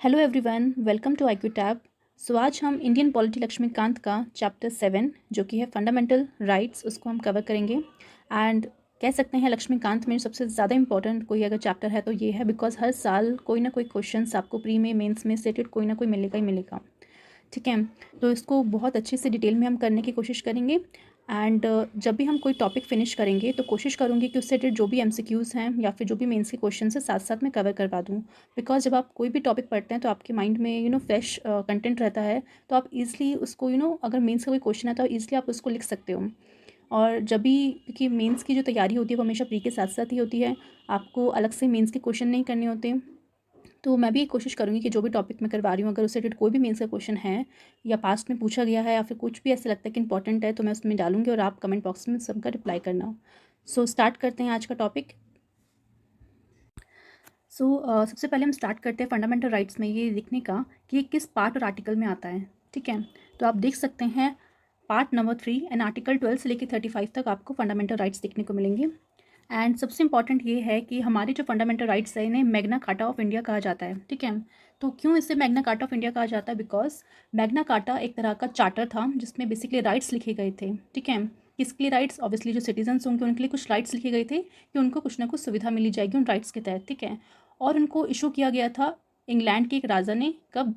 Hello everyone, welcome to IQ Tab. So आज हम Indian polity Laxmikant का चैप्टर 7 जो कि है फंडामेंटल राइट्स उसको हम कवर करेंगे। एंड कह सकते हैं लक्ष्मीकांत में सबसे ज़्यादा इंपॉर्टेंट कोई अगर चैप्टर है तो ये है, बिकॉज हर साल कोई ना कोई क्वेश्चन आपको प्री में मेंस में सेटेड कोई ना कोई मिलेगा ही मिलेगा। ठीक है, तो इसको बहुत अच्छे से डिटेल में हम करने की कोशिश करेंगे। एंड जब भी हम कोई टॉपिक फिनिश करेंगे तो कोशिश करूँगी कि उससे रिलेटेड जो भी MCQs हैं या फिर जो भी मेंस के क्वेश्चन है साथ साथ में कवर करवा दूँ। बिकॉज जब आप कोई भी टॉपिक पढ़ते हैं तो आपके माइंड में फ्रेश कंटेंट रहता है, तो आप इजीली उसको अगर मेंस का कोई क्वेश्चन है तो इजीली आप उसको लिख सकते हो। और जब भी, क्योंकि मेंस की जो तैयारी होती है वो हमेशा प्री के साथ साथ ही होती है, आपको अलग से मेंस के क्वेश्चन नहीं करने होते। तो मैं भी कोशिश करूँगी कि जो भी टॉपिक मैं करवा रही हूँ अगर उससे रिलेटेड कोई भी मेंस का क्वेश्चन है या पास्ट में पूछा गया है या फिर कुछ भी ऐसा लगता है कि इंपॉर्टेंट है तो मैं उसमें डालूंगी और आप कमेंट बॉक्स में सबका रिप्लाई करना। सो स्टार्ट करते हैं आज का टॉपिक। सबसे पहले हम स्टार्ट करते हैं फंडामेंटल राइट्स में ये लिखने का कि ये किस पार्ट और आर्टिकल में आता है। ठीक है, तो आप देख सकते हैं पार्ट नंबर 3 एंड आर्टिकल 12 से लेकर 35 तक आपको फंडामेंटल राइट्स देखने को मिलेंगे। एंड सबसे इंपॉर्टेंट ये है कि हमारे जो फंडामेंटल राइट्स है इन्हें मैग्ना कार्टा ऑफ इंडिया कहा जाता है। ठीक है, तो क्यों इसे मैग्ना कार्टा ऑफ इंडिया कहा जाता है? बिकॉज मैग्ना कार्टा एक तरह का चार्टर था जिसमें बेसिकली राइट्स लिखे गए थे। ठीक है, किसके लिए राइट्स? ऑब्वियसली जो सिटीजन्स होंगे उनके लिए कुछ राइट्स लिखे गए थे कि उनको कुछ ना कुछ सुविधा मिली जाएगी उन राइट्स के तहत। ठीक है, और उनको इशू किया गया था इंग्लैंड के एक राजा ने। कब?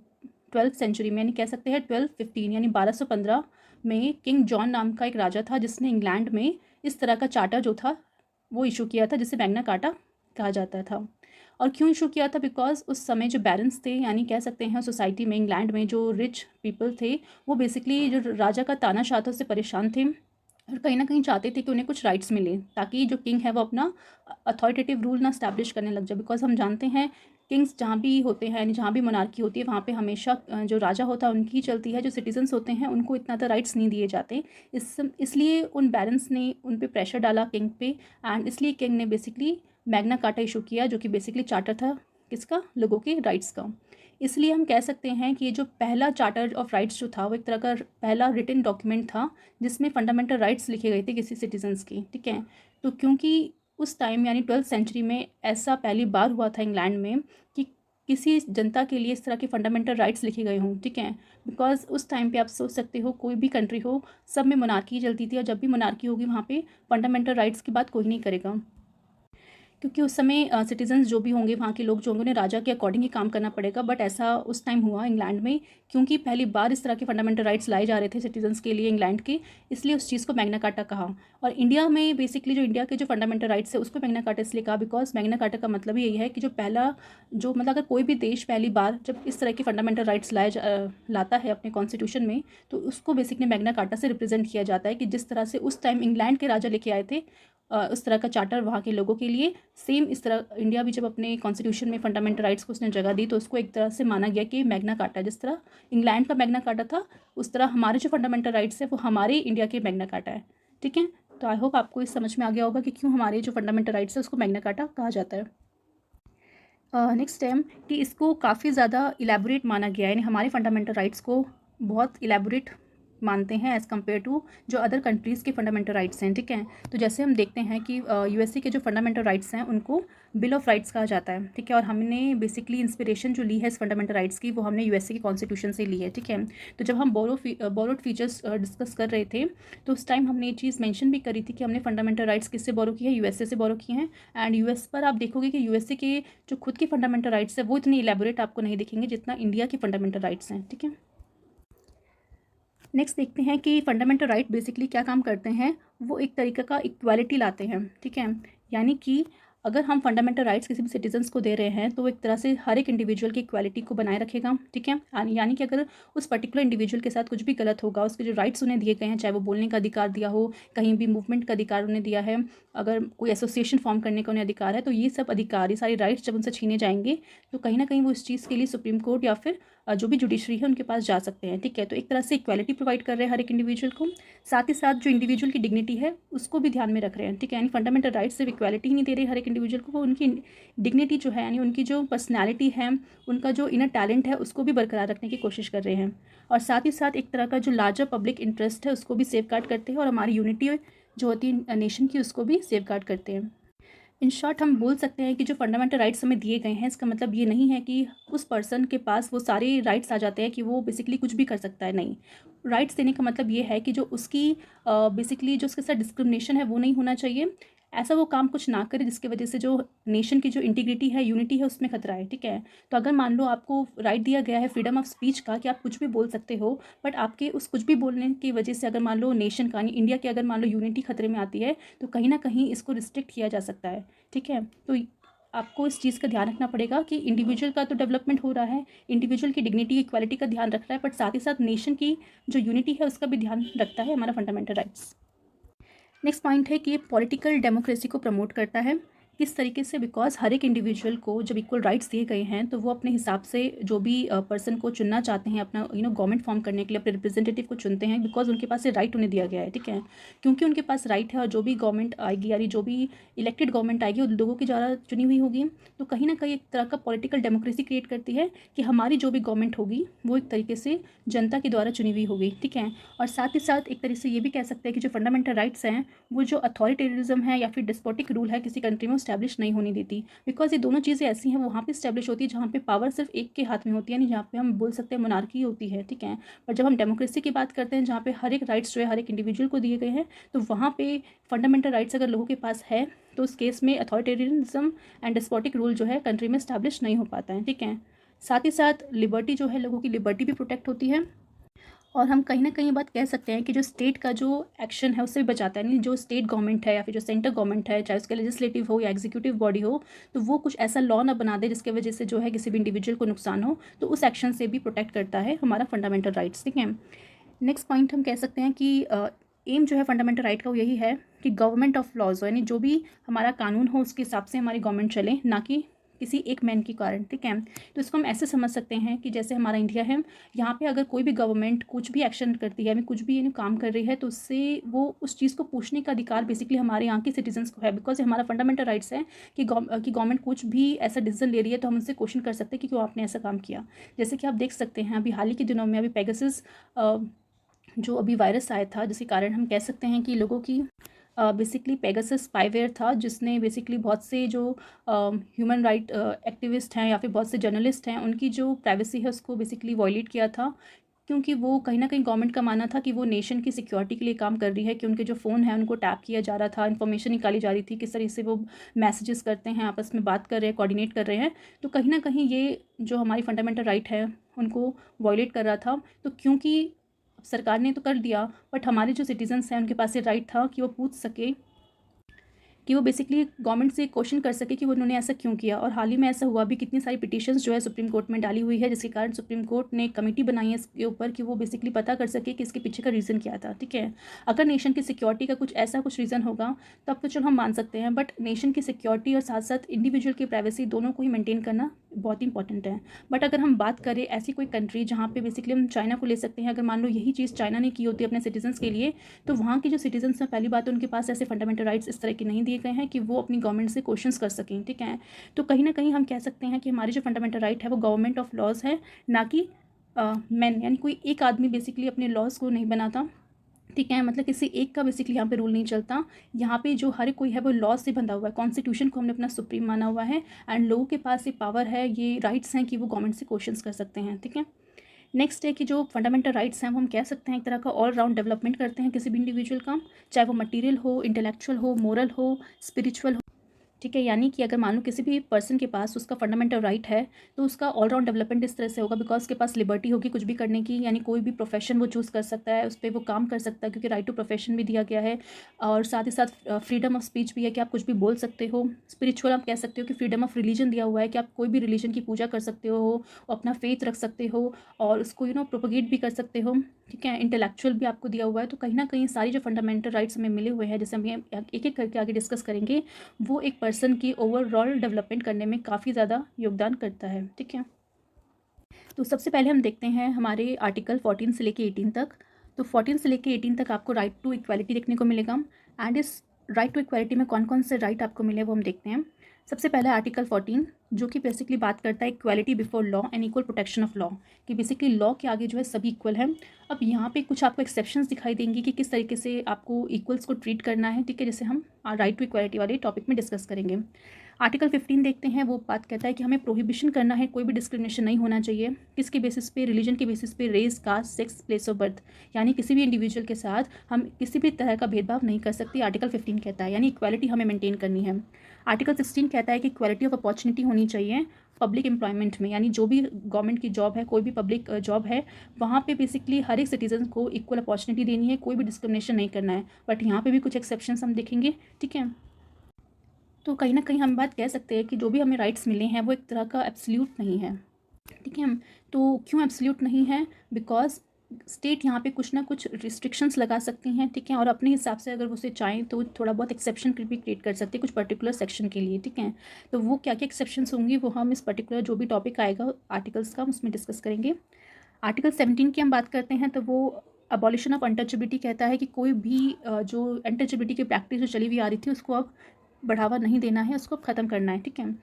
12th सेंचुरी में, यानी कह सकते हैं 1215 यानी 1215 में किंग जॉन नाम का एक राजा था जिसने इंग्लैंड में इस तरह का चार्टर जो था वो इशू किया था जिसे मैग्ना कार्टा कहा जाता था। और क्यों इशू किया था? बिकॉज उस समय जो बैरन्स थे, यानी कह सकते हैं सोसाइटी में इंग्लैंड में जो रिच पीपल थे, वो बेसिकली जो राजा का तानाशाह था उससे परेशान थे और कहीं ना कहीं चाहते थे कि उन्हें कुछ राइट्स मिले ताकि जो किंग है वो अपना अथॉरिटेटिव रूल ना स्टैब्लिश करने लग जाए। बिकॉज हम जानते हैं किंग्स जहाँ भी होते हैं यानी जहाँ भी मोनार्की होती है वहाँ पे हमेशा जो राजा होता है उनकी चलती है, जो सिटीजन्स होते हैं उनको इतना ज़्यादा राइट्स नहीं दिए जाते। इसलिए उन बैरन्स ने उन पे प्रेशर डाला किंग पे, एंड इसलिए किंग ने बेसिकली मैग्ना कार्टा इशू किया जो कि बेसिकली चार्टर था किसका? लोगों के राइट्स का। इसलिए हम कह सकते हैं कि ये जो पहला चार्टर ऑफ राइट्स जो था वो एक तरह का पहला रिटन डॉक्यूमेंट था जिसमें फंडामेंटल राइट्स लिखे गए थे किसी सिटीजन्स की। ठीक है, तो क्योंकि उस टाइम यानी 12th सेंचुरी में ऐसा पहली बार हुआ था इंग्लैंड में कि किसी जनता के लिए इस तरह के फंडामेंटल राइट्स लिखे गए हों। ठीक है, बिकॉज उस टाइम पे आप सोच सकते हो कोई भी कंट्री हो सब में मोनार्की चलती थी और जब भी मोनार्की होगी वहाँ पे फंडामेंटल राइट्स की बात कोई नहीं करेगा, क्योंकि उस समय सिटीजन्स जो भी होंगे वहाँ के लोग जो होंगे उन्हें राजा के अकॉर्डिंग ही काम करना पड़ेगा। बट ऐसा उस टाइम हुआ इंग्लैंड में क्योंकि पहली बार इस तरह के फंडामेंटल राइट्स लाए जा रहे थे सिटीजन्स के लिए इंग्लैंड के, इसलिए उस चीज़ को मैग्ना कार्टा कहा। और इंडिया में बेसिकली जो इंडिया के जो फंडामेंटल राइट्स है उसको मैग्ना कार्टा इसलिए कहा बिकॉज मैग्ना कार्टा का मतलब यही है कि जो पहला जो मतलब अगर कोई भी देश पहली बार जब इस तरह के फंडामेंटल राइट्स लाता है अपने कॉन्स्टिट्यूशन में तो उसको बेसिकली मैग्ना कार्टा से रिप्रेजेंट किया जाता है कि जिस तरह से उस टाइम इंग्लैंड के राजा लेके आए थे उस तरह का चार्टर वहाँ के लोगों के लिए, सेम इस तरह इंडिया भी जब अपने कॉन्स्टिट्यूशन में फंडामेंटल राइट्स को उसने जगह दी तो उसको एक तरह से माना गया कि मैग्ना कार्टा, जिस तरह इंग्लैंड का मैग्ना कार्टा था उस तरह हमारे जो फंडामेंटल राइट्स है वो हमारे इंडिया के मैग्ना कार्टा है। ठीक है, तो आई होप आपको इस समझ में आ गया होगा कि क्यों हमारे जो फंडामेंटल राइट्स है उसको मैग्ना कार्टा कहा जाता है। नेक्स्ट टाइम कि इसको काफ़ी ज़्यादा इलेबोरेट माना गया है, यानी हमारे फंडामेंटल राइट्स को बहुत इलेबोरेट मानते हैं एज़ कम्पेयर टू जो अदर कंट्रीज़ के फंडामेंटल राइट्स हैं। ठीक है, तो जैसे हम देखते हैं कि USA के जो फंडामेंटल राइट्स हैं उनको बिल ऑफ राइट्स कहा जाता है। ठीक है, और हमने बेसिकली इंस्पिरेशन जो ली है इस फंडामेंटल राइट्स की वो हमने USA के कॉन्स्टिट्यूशन से ली है। ठीक है, तो जब हम बोरोड फीचर्स डिस्कस कर रहे थे तो उस टाइम हमने ये चीज़ मेंशन भी करी थी कि हमने फंडामेंटल राइट्स किससे बोरो किए हैं? USA से बोरो किए हैं। एंड US पर आप देखोगे कि USA के जो खुद के फंडामेंटल राइट्स है वो इतनी इलेबोरेट आपको नहीं दिखेंगे जितना इंडिया के फंडामेंटल राइट्स हैं। ठीक है, नेक्स्ट देखते हैं कि फंडामेंटल राइट बेसिकली क्या काम करते हैं। वो एक तरीके का इक्वालिटी लाते हैं। ठीक है, यानी कि अगर हम फंडामेंटल राइट्स किसी भी सिटीजन्स को दे रहे हैं तो वो एक तरह से हर एक इंडिविजुअल की इक्वालिटी को बनाए रखेगा। ठीक है, यानी कि अगर उस पर्टिकुलर इंडिविजुअल के साथ कुछ भी गलत होगा, उसके जो राइट्स उन्हें दिए गए हैं, चाहे वो बोलने का अधिकार दिया हो, कहीं भी मूवमेंट का अधिकार उन्हें दिया है, अगर कोई एसोसिएशन फॉर्म करने का उन्हें अधिकार है, तो ये सब अधिकार, ये सारे राइट्स जब उनसे छीने जाएंगे तो कहीं ना कहीं वो इस चीज़ के लिए सुप्रीम कोर्ट या फिर जो भी जुडिशरी है उनके पास जा सकते हैं। ठीक है, तो एक तरह से इक्वालिटी प्रोवाइड कर रहे हैं हर एक इंडिविजुअल को, साथ ही साथ जो इंडिविजुअल की डिग्निटी है उसको भी ध्यान में रख रहे हैं। ठीक है, यानी फंडामेंटल राइट्स सिर्फ इक्वालिटी ही नहीं दे रहे हर एक इंडिविजुअल को, वो उनकी डिग्निटी जो है यानी उनकी जो पर्सनैलिटी है, उनका जो इनर टैलेंट है उसको भी बरकरार रखने की कोशिश कर रहे हैं। और साथ ही साथ एक तरह का जो लार्जर पब्लिक इंटरेस्ट है उसको भी सेफ गार्ड करते हैं और हमारी यूनिटी जो होती है नेशन की उसको भी सेफ गार्ड करते हैं। इन शॉर्ट हम बोल सकते हैं कि जो फंडामेंटल राइट्स हमें दिए गए हैं, इसका मतलब ये नहीं है कि उस पर्सन के पास वो सारे राइट्स आ जाते हैं कि वो बेसिकली कुछ भी कर सकता है, नहीं। राइट्स देने का मतलब ये है कि जो उसकी बेसिकली जो उसके साथ डिस्क्रिमिनेशन है वो नहीं होना चाहिए, ऐसा वो काम कुछ ना करे जिसकी वजह से जो नेशन की जो इंटीग्रिटी है, यूनिटी है, उसमें खतरा है, ठीक है। तो अगर मान लो आपको राइट दिया गया है फ्रीडम ऑफ स्पीच का कि आप कुछ भी बोल सकते हो, बट आपके उस कुछ भी बोलने की वजह से अगर मान लो नेशन का यानी इंडिया की अगर मान लो यूनिटी खतरे में आती है, तो कहीं ना कहीं इसको रिस्ट्रिक्ट किया जा सकता है, ठीक है। तो आपको इस चीज़ का ध्यान रखना पड़ेगा कि इंडिविजुअल का तो डेवलपमेंट हो रहा है, इंडिविजुअल की डिग्निटी इक्वालिटी का ध्यान रख रहा है, बट साथ ही साथ नेशन की जो यूनिटी है उसका भी ध्यान रखता है हमारा फंडामेंटल राइट्स। नेक्स्ट पॉइंट है कि ये पॉलिटिकल डेमोक्रेसी को प्रमोट करता है। किस तरीके से? बिकॉज हर एक इंडिविजुअल को जब इक्वल राइट्स दिए गए हैं तो वो अपने हिसाब से जो भी पर्सन को चुनना चाहते हैं अपना गवर्नमेंट फॉर्म करने के लिए अपने रिप्रेजेंटेटिव को चुनते हैं, बिकॉज उनके पास ये राइट उन्हें दिया गया है, ठीक है। क्योंकि उनके पास राइट है और जो भी गवर्नमेंट आएगी यानी जो भी इलेक्टेड गवर्नमेंट आएगी वो लोगों की द्वारा चुनी हुई होगी, तो कहीं ना कहीं एक तरह का पॉलिटिकल डेमोक्रेसी क्रिएट करती है कि हमारी जो भी गवर्नमेंट होगी वो एक तरीके से जनता के द्वारा चुनी हुई होगी, ठीक है। और साथ ही साथ एक तरीके से ये भी कह सकते हैं कि जो फंडामेंटल राइट्स हैं वो जो अथॉरिटेरिज्म है या फिर डिस्पोटिक रूल है किसी कंट्री में स्टैब्लिश नहीं होने देती, बिकॉज ये दोनों चीज़ें ऐसी हैं वहाँ पे स्टैब्लिश होती है जहाँ पे पावर सिर्फ एक के हाथ में होती है, यानी जहाँ पे हम बोल सकते हैं मोनार्की होती है, ठीक है। पर जब हम डेमोक्रेसी की बात करते हैं जहाँ पे हर एक राइट्स जो है हर एक इंडिविजुअल को दिए गए हैं, तो वहाँ पे फंडामेंटल राइट्स अगर लोगों के पास है तो उस केस में अथॉरिटेरिज्म एंड डिस्पोटिक रूल जो है कंट्री में स्टैब्लिश नहीं हो पाता है, ठीक है। साथ ही साथ लिबर्टी जो है लोगों की लिबर्टी भी प्रोटेक्ट होती है, और हम कहीं ना कहीं ये बात कह सकते हैं कि जो स्टेट का जो एक्शन है उससे भी बचाता है, यानी जो स्टेट गवर्नमेंट है या फिर जो सेंटर गवर्नमेंट है, चाहे उसके लेजिस्लेटिव हो या एग्जीक्यूटिव बॉडी हो, तो वो कुछ ऐसा लॉ ना बना दे जिसकी वजह से जो है किसी भी इंडिविजुअल को नुकसान हो, तो उस एक्शन से भी प्रोटेक्ट करता है हमारा फंडामेंटल राइट्स, ठीक है। नेक्स्ट पॉइंट हम कह सकते हैं कि एम जो है फंडामेंटल राइट का वो यही है कि गवर्नमेंट ऑफ लॉज हो, यानी जो भी हमारा कानून हो उसके हिसाब से हमारी गवर्नमेंट चले, ना कि किसी एक मैन के कारण, ठीक है। तो इसको हम ऐसे समझ सकते हैं कि जैसे हमारा इंडिया है, यहाँ पे अगर कोई भी गवर्नमेंट कुछ भी एक्शन करती है, कुछ भी काम कर रही है, तो उससे वो उस चीज़ को पूछने का अधिकार बेसिकली हमारे यहाँ के सिटीजन्स को है, बिकॉज हमारा फंडामेंटल राइट्स है कि गवर्नमेंट कुछ भी ऐसा डिसीजन ले रही है तो हम उनसे क्वेश्चन कर सकते हैं कि क्यों आपने ऐसा काम किया। जैसे कि आप देख सकते हैं अभी हाल ही के दिनों में अभी पेगासस जो अभी वायरस आया था, जिसके कारण हम कह सकते हैं कि लोगों की बेसिकली पेगासस स्पाईवेयर था जिसने बेसिकली बहुत से जो ह्यूमन राइट एक्टिविस्ट हैं या फिर बहुत से जर्नलिस्ट हैं उनकी जो प्राइवेसी है उसको बेसिकली वॉयलेट किया था, क्योंकि वो कहीं ना कहीं गवर्नमेंट का मानना था कि वो नेशन की सिक्योरिटी के लिए काम कर रही है, कि उनके जो फ़ोन है उनको टैप किया जा रहा था, इन्फॉर्मेशन निकाली जा रही थी, किस तरह से वो मैसेजेस करते हैं, आपस में बात कर रहे हैं, कोऑर्डिनेट कर रहे हैं, तो कहीं ना कहीं ये जो हमारी फंडामेंटल राइट है उनको वॉयलेट कर रहा था। तो क्योंकि सरकार ने तो कर दिया, बट हमारे जो सिटीजन्स हैं उनके पास ये राइट था कि वो पूछ सके, कि वो बेसिकली गवर्नमेंट से क्वेश्चन कर सके कि वो उन्होंने ऐसा क्यों किया। और हाल ही में ऐसा हुआ भी, कितनी सारी पिटिशंस जो है सुप्रीम कोर्ट में डाली हुई है, जिसके कारण सुप्रीम कोर्ट ने एक कमेटी बनाई है इसके ऊपर कि वो बेसिकली पता कर सके कि इसके पीछे का रीज़न क्या था, ठीक है। अगर नेशन की सिक्योरिटी का कुछ ऐसा कुछ रीज़न होगा तब तो चलो हम मान सकते हैं, बट नेशन की सिक्योरिटी और साथ साथ इंडिविजुअल की प्राइवेसी दोनों को ही मेंटेन करना बहुत इंपॉर्टेंट है। बट अगर हम बात करें ऐसी कोई कंट्री जहाँ पे बेसिकली हम चाइना को ले सकते हैं, अगर मान लो यही चीज़ चाइना ने की होती है अपने सिटीजन्स के लिए, तो वहाँ के जो सिटीजन्स हैं पहली बात तो उनके पास ऐसे फंडामेंटल राइट्स इस तरह के नहीं दिए गए हैं कि वो अपनी गवर्नमेंट से क्वेश्चंस कर सकें, ठीक है। तो कहीं ना कहीं हम कह सकते हैं कि हमारी जो फंडामेंटल राइट है वो गवर्नमेंट ऑफ लॉज है, ना कि मैन, यानी कोई एक आदमी बेसिकली अपने लॉज को नहीं बनाता, ठीक है। मतलब किसी एक का बेसिकली यहाँ पे रूल नहीं चलता, यहाँ पे जो हर कोई है वो लॉ से बंधा हुआ है, कॉन्स्टिट्यूशन को हमने अपना सुप्रीम माना हुआ है, एंड लोगों के पास ये पावर है, ये राइट्स हैं कि वो गवर्नमेंट से क्वेश्चंस कर सकते हैं, ठीक है। नेक्स्ट है कि जो फंडामेंटल राइट्स हैं वो हम कह सकते हैं एक तरह का ऑल राउंड डेवलपमेंट करते हैं किसी भी इंडिविजुअल का, चाहे वो मटेरियल हो, इंटेलेक्चुअल हो, मोरल हो, स्पिरिचुअल हो, ठीक है। यानी कि अगर मान लो किसी भी पर्सन के पास उसका फंडामेंटल राइट है तो उसका ऑलराउंड डेवलपमेंट इस तरह से होगा, बिकॉज उसके पास लिबर्टी होगी कुछ भी करने की, यानी कोई भी प्रोफेशन वो चूज़ कर सकता है, उस पर वो काम कर सकता है क्योंकि राइट टू प्रोफेशन भी दिया गया है, और साथ ही साथ फ्रीडम ऑफ स्पीच भी है कि आप कुछ भी बोल सकते हो। स्पिरिचुअल आप कह सकते हो कि फ्रीडम ऑफ रिलीजन दिया हुआ है कि आप कोई भी रिलीजन की पूजा कर सकते हो, अपना फेथ रख सकते हो और उसको प्रोपोगेट भी कर सकते हो, ठीक है। इंटेलेक्चुअल भी आपको दिया हुआ है। तो कहीं ना कहीं सारी जो फंडामेंटल राइट्स हमें मिले हुए हैं, जैसे हम एक एक करके आगे डिस्कस करेंगे, वो एक पर्सन की ओवरऑल डेवलपमेंट करने में काफ़ी ज़्यादा योगदान करता है, ठीक है। तो सबसे पहले हम देखते हैं हमारे आर्टिकल 14 से लेके 18 तक। तो 14 से लेके 18 तक आपको राइट टू इक्वालिटी देखने को मिलेगा, एंड इस राइट टू इक्वालिटी में कौन कौन से राइट आपको मिले वो हम देखते हैं। सबसे पहला आर्टिकल 14 जो कि बेसिकली बात करता है equality before law and equal protection of law, कि बेसिकली लॉ के आगे जो है सभी इक्वल हैं। अब यहाँ पे कुछ आपको एक्सेप्शंस दिखाई देंगी कि किस तरीके से आपको इक्वल्स को ट्रीट करना है, ठीक है, जैसे हम राइट टू इक्वालिटी वाले टॉपिक में डिस्कस करेंगे। आर्टिकल 15 देखते हैं, वो बात कहता है कि हमें प्रोहिबिशन करना है, कोई भी डिस्क्रिमिनेशन नहीं होना चाहिए किसके बेसिस पे, रिलीजन के बेसिस पे, race, caste, sex, place of birth, यानी किसी भी इंडिविजुअल के साथ हम किसी भी तरह का भेदभाव नहीं कर सकते, आर्टिकल 15 कहता है, यानी इक्वालिटी हमें मेंटेन करनी है। आर्टिकल 16 कहता है कि इक्वालिटी ऑफ अपॉर्चुनिटी होनी चाहिए पब्लिक एम्प्लॉयमेंट में, यानी जो भी गवर्नमेंट की जॉब है, कोई भी पब्लिक जॉब है, वहाँ पे बेसिकली हर एक सिटीजन को इक्वल अपॉर्चुनिटी देनी है, कोई भी डिस्क्रिमिनेशन नहीं करना है। बट यहाँ पे भी कुछ एक्सेप्शंस हम देखेंगे, ठीक है। तो कहीं ना कहीं हम बात कह सकते हैं कि जो भी हमें राइट्स मिले हैं वो एक तरह का एब्सोल्यूट नहीं है, ठीक है। तो क्यों एब्सोल्यूट नहीं है? बिकॉज स्टेट यहाँ पे कुछ ना कुछ रिस्ट्रिक्शंस लगा सकती हैं, ठीक है, और अपने हिसाब से अगर वो उसे चाहें तो थोड़ा बहुत एक्सेप्शन भी क्रिएट कर सकते हैं कुछ पर्टिकुलर सेक्शन के लिए, ठीक है। तो वो क्या क्या एक्सेप्शंस होंगी वो हम इस पर्टिकुलर जो भी टॉपिक आएगा आर्टिकल्स का उसमें डिस्कस करेंगे। आर्टिकल 17 की हम बात करते हैं तो वो अबॉलिशन ऑफ अनटचेबिलिटी कहता है कि कोई भी जो अनटचेबिलिटी की प्रैक्टिस जो चली हुई आ रही थी उसको अब बढ़ावा नहीं देना है, उसको ख़त्म करना है, ठीक है।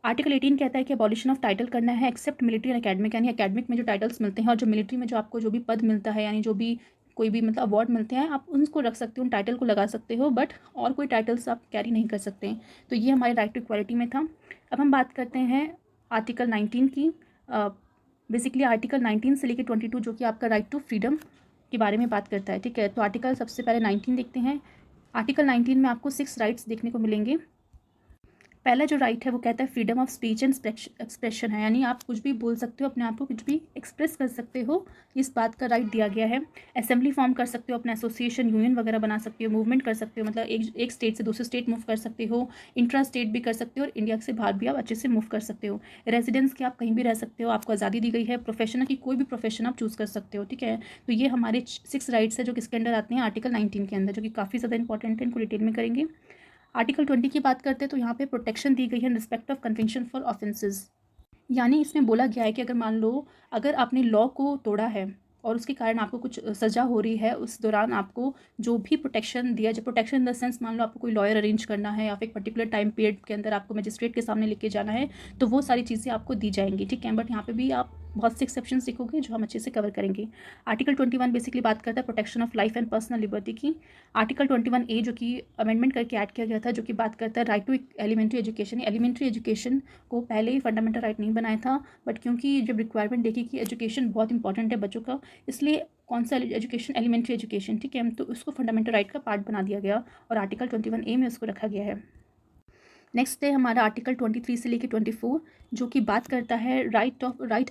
आर्टिकल 18 कहता है कि अबॉलिशन ऑफ टाइटल करना है एक्सेप्ट मिलिट्री एंड एकेडमिक, यानी एकेडमिक में जो टाइटल्स मिलते हैं और जो मिलिट्री में जो आपको जो भी पद मिलता है, यानी जो भी कोई भी मतलब अवार्ड मिलते हैं आप उनको रख सकते हो, उन टाइटल को लगा सकते हो, बट और कोई टाइटल्स आप कैरी नहीं कर सकते हैं। तो ये हमारे राइट टू इक्वालिटी में था। अब हम बात करते हैं आर्टिकल 19 की। बेसिकली आर्टिकल 19 से लेकर 22 जो कि आपका राइट टू फ्रीडम के बारे में बात करता है, ठीक है। तो आर्टिकल सबसे पहले 19 देखते हैं। आर्टिकल 19 में आपको 6 राइट्स देखने को मिलेंगे। पहला जो राइट है वो कहता है freedom of speech and expression है, यानी आप कुछ भी बोल सकते हो, अपने आप को कुछ भी एक्सप्रेस कर सकते हो, इस बात का राइट दिया गया है। असेंबली फॉर्म कर सकते हो, अपना एसोसिएशन यूनियन वगैरह बना सकते हो, मूवमेंट कर सकते हो, मतलब एक स्टेट से दूसरे स्टेट मूव कर सकते हो, इंट्रा स्टेट भी कर सकते हो और इंडिया से बाहर भी आप अच्छे से मूव कर सकते हो। रेजिडेंस की आप कहीं भी रह सकते हो, आपको आज़ादी दी गई है। प्रोफेशन की कोई भी प्रोफेशन आप चूज़ कर सकते हो, ठीक है। तो ये हमारे 6 राइट्स है जो किसके अंडर आते हैं, आर्टिकल 19 के अंदर, जो कि काफ़ी ज़्यादा इंपॉर्टेंट है, इनको डिटेल में करेंगे। आर्टिकल 20 की बात करते हैं तो यहाँ पे प्रोटेक्शन दी गई है respect of convention for offences, यानी इसमें बोला गया है कि अगर मान लो अगर आपने लॉ को तोड़ा है और उसके कारण आपको कुछ सज़ा हो रही है, उस दौरान आपको जो भी प्रोटेक्शन दिया जाए, प्रोटेक्शन इन द सेंस मान लो आपको कोई लॉयर अरेंज करना है या फिर एक पर्टिकुलर टाइम पीरियड के अंदर आपको मजिस्ट्रेट के सामने लेके जाना है, तो वो सारी चीज़ें आपको दी जाएंगी, ठीक है। बट यहाँ पे भी आप बहुत से एक्सेप्शन सीखोगे जो हम अच्छे से कवर करेंगे। आर्टिकल 21 बेसिकली बात करता है protection of life and personal liberty की। आर्टिकल 21A जो कि अमेंडमेंट करके ऐड किया गया था, जो कि बात करता है right to elementary education. Elementary education को पहले ही फंडामेंटल राइट नहीं बनाया था, बट क्योंकि जब रिक्वायरमेंट देखी कि एजुकेशन बहुत इंपॉर्टेंट है बच्चों का, इसलिए कौन सा एजुकेशन, एलिमेंट्री एजुकेशन, ठीक है, तो उसको फंडामेंटल राइट का पार्ट बना दिया गया और आर्टिकल 21A में उसको रखा गया है। नेक्स्ट है हमारा आर्टिकल 23 से लेकर 24 जो कि बात करता है राइट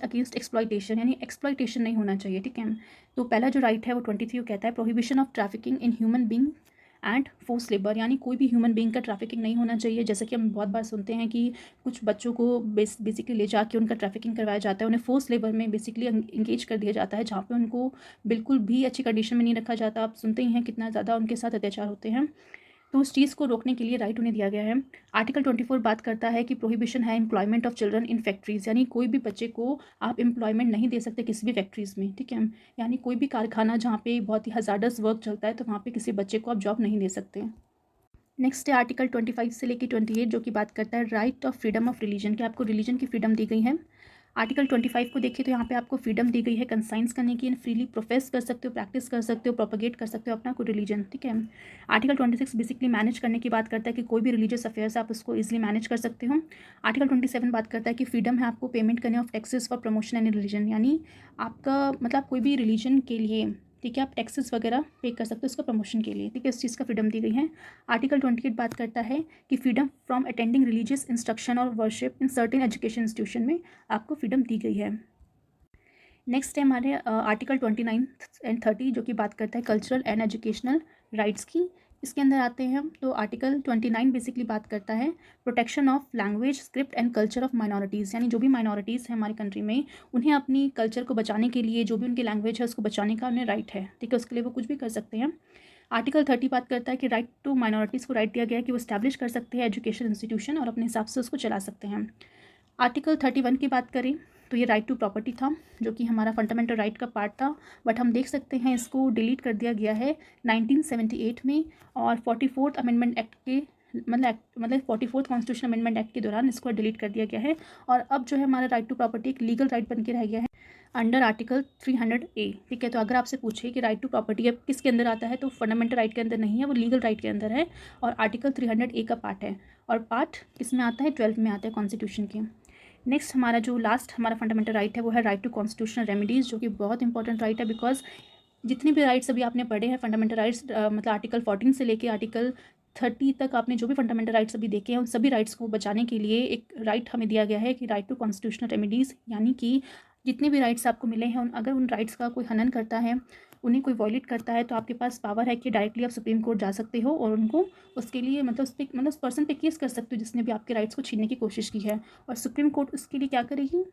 अगेंस्ट एक्सप्लॉइटेशन, यानी एक्सप्लॉइटेशन नहीं होना चाहिए, ठीक है। तो पहला जो राइट है वो 23 कहता है prohibition of trafficking in human being and force labour, यानी कोई भी ह्यूमन बींग का ट्रैफिकिंग नहीं होना चाहिए। जैसे कि हम बहुत बार सुनते हैं कि कुछ बच्चों को बेसिकली ले जाके उनका ट्रैफिकिंग करवाया जाता है, उन्हें फोर्स लेबर में बेसिकली इंगेज कर दिया जाता है, जहाँ पे उनको बिल्कुल भी अच्छी कंडीशन में नहीं रखा जाता। आप सुनते ही हैं कितना ज़्यादा उनके साथ अत्याचार होते हैं, तो उस चीज़ को रोकने के लिए राइट उन्हें दिया गया है। आर्टिकल 24 बात करता है कि प्रोहिबिशन है employment of children in factories, यानी कोई भी बच्चे को आप एम्प्लॉयमेंट नहीं दे सकते किसी भी फैक्ट्रीज़ में, ठीक है। यानी कोई भी कारखाना जहाँ पे बहुत ही हज़ार्डस वर्क चलता है तो वहाँ पे किसी बच्चे को आप जॉब नहीं दे सकते। नेक्स्ट है आर्टिकल 25 से लेकर 28 जो कि बात करता है right of freedom of religion, कि आपको रिलीजन की फ्रीडम दी गई है। आर्टिकल 25 को देखिए तो यहाँ पे आपको फ्रीडम दी गई है कंसाइंस करने की, फ्रीली प्रोफेस कर सकते हो, प्रैक्टिस कर सकते हो, प्रोपगेट कर सकते हो अपना कोई रिलीजन, ठीक है। आर्टिकल 26 बेसिकली मैनेज करने की बात करता है कि कोई भी रिलीजियस अफेयर्स आप उसको इजीली मैनेज कर सकते हो। आर्टिकल 27 बात करता है कि फ्रीडम है आपको पेमेंट करने of taxes for promotion and religion, यानी आपका मतलब कोई भी रिलीजन के लिए, ठीक है, आप टैक्सेस वगैरह पे कर सकते हो उसका प्रमोशन के लिए, ठीक है, इस चीज़ का फ्रीडम दी गई है। आर्टिकल 28 बात करता है कि freedom from attending religious instruction और worship in certain education institution में आपको फ्रीडम दी गई है। नेक्स्ट है हमारे आर्टिकल 29 एंड 30 जो कि बात करता है कल्चरल एंड एजुकेशनल राइट्स की। इसके अंदर आते हैं हम तो आर्टिकल 29 बेसिकली बात करता है protection of language, script and culture of minorities, यानी जो भी माइनॉरिटीज़ हैं हमारी कंट्री में उन्हें अपनी कल्चर को बचाने के लिए जो भी उनकी लैंग्वेज है उसको बचाने का उन्हें राइट है, ठीक है, उसके लिए वो कुछ भी कर सकते हैं। आर्टिकल 30 बात करता है कि राइट टू माइनॉरिटीज़ को राइट दिया गया है कि वो इस्टेब्लिश कर सकते हैं एजुकेशन इंस्टीट्यूशन और अपने हिसाब से उसको चला सकते हैं। आर्टिकल 31 की बात करें तो ये राइट टू प्रॉपर्टी था जो कि हमारा फंडामेंटल राइट का पार्ट था, बट हम देख सकते हैं इसको डिलीट कर दिया गया है 1978 में और 44th अमेंडमेंट एक्ट के मतलब 44th कॉन्स्टिट्यूशन अमेंडमेंट एक्ट के दौरान इसको डिलीट कर दिया गया है। और अब जो है हमारा राइट टू प्रॉपर्टी एक लीगल राइट बन के रह गया है अंडर आर्टिकल 300A। ठीक है, तो अगर आपसे पूछे कि राइट टू प्रॉपर्टी अब किसके अंदर आता है, तो फंडामेंटल राइट के अंदर नहीं है, वो लीगल राइट के अंदर है और आर्टिकल 300A का पार्ट है। और पार्ट किस में आता है, 12 में आता है कॉन्स्टिट्यूशन के। नेक्स्ट हमारा जो लास्ट हमारा फंडामेंटल राइट है वो है राइट टू कॉन्स्टिट्यूशनल रेमेडीज़, जो कि बहुत इंपॉर्टेंट राइट है। बिकॉज जितने भी राइट्स अभी आपने पढ़े हैं फंडामेंटल राइट्स, मतलब आर्टिकल 14 से लेके आर्टिकल 30 तक आपने जो भी फंडामेंटल राइट्स अभी देखे हैं उन सभी राइट्स को बचाने के लिए एक राइट हमें दिया गया है कि राइट टू कॉन्स्टिट्यूशनल रेमेडीज़, यानी कि जितने भी राइट्स आपको मिले हैं अगर उन राइट्स का कोई हनन करता है, उन्हें कोई वॉयलेट करता है, तो आपके पास पावर है कि डायरेक्टली आप सुप्रीम कोर्ट जा सकते हो और उनको उसके लिए उस पर्सन पे केस कर सकते हो जिसने भी आपके राइट्स को छीनने की कोशिश की है। और सुप्रीम कोर्ट उसके लिए क्या करेगी,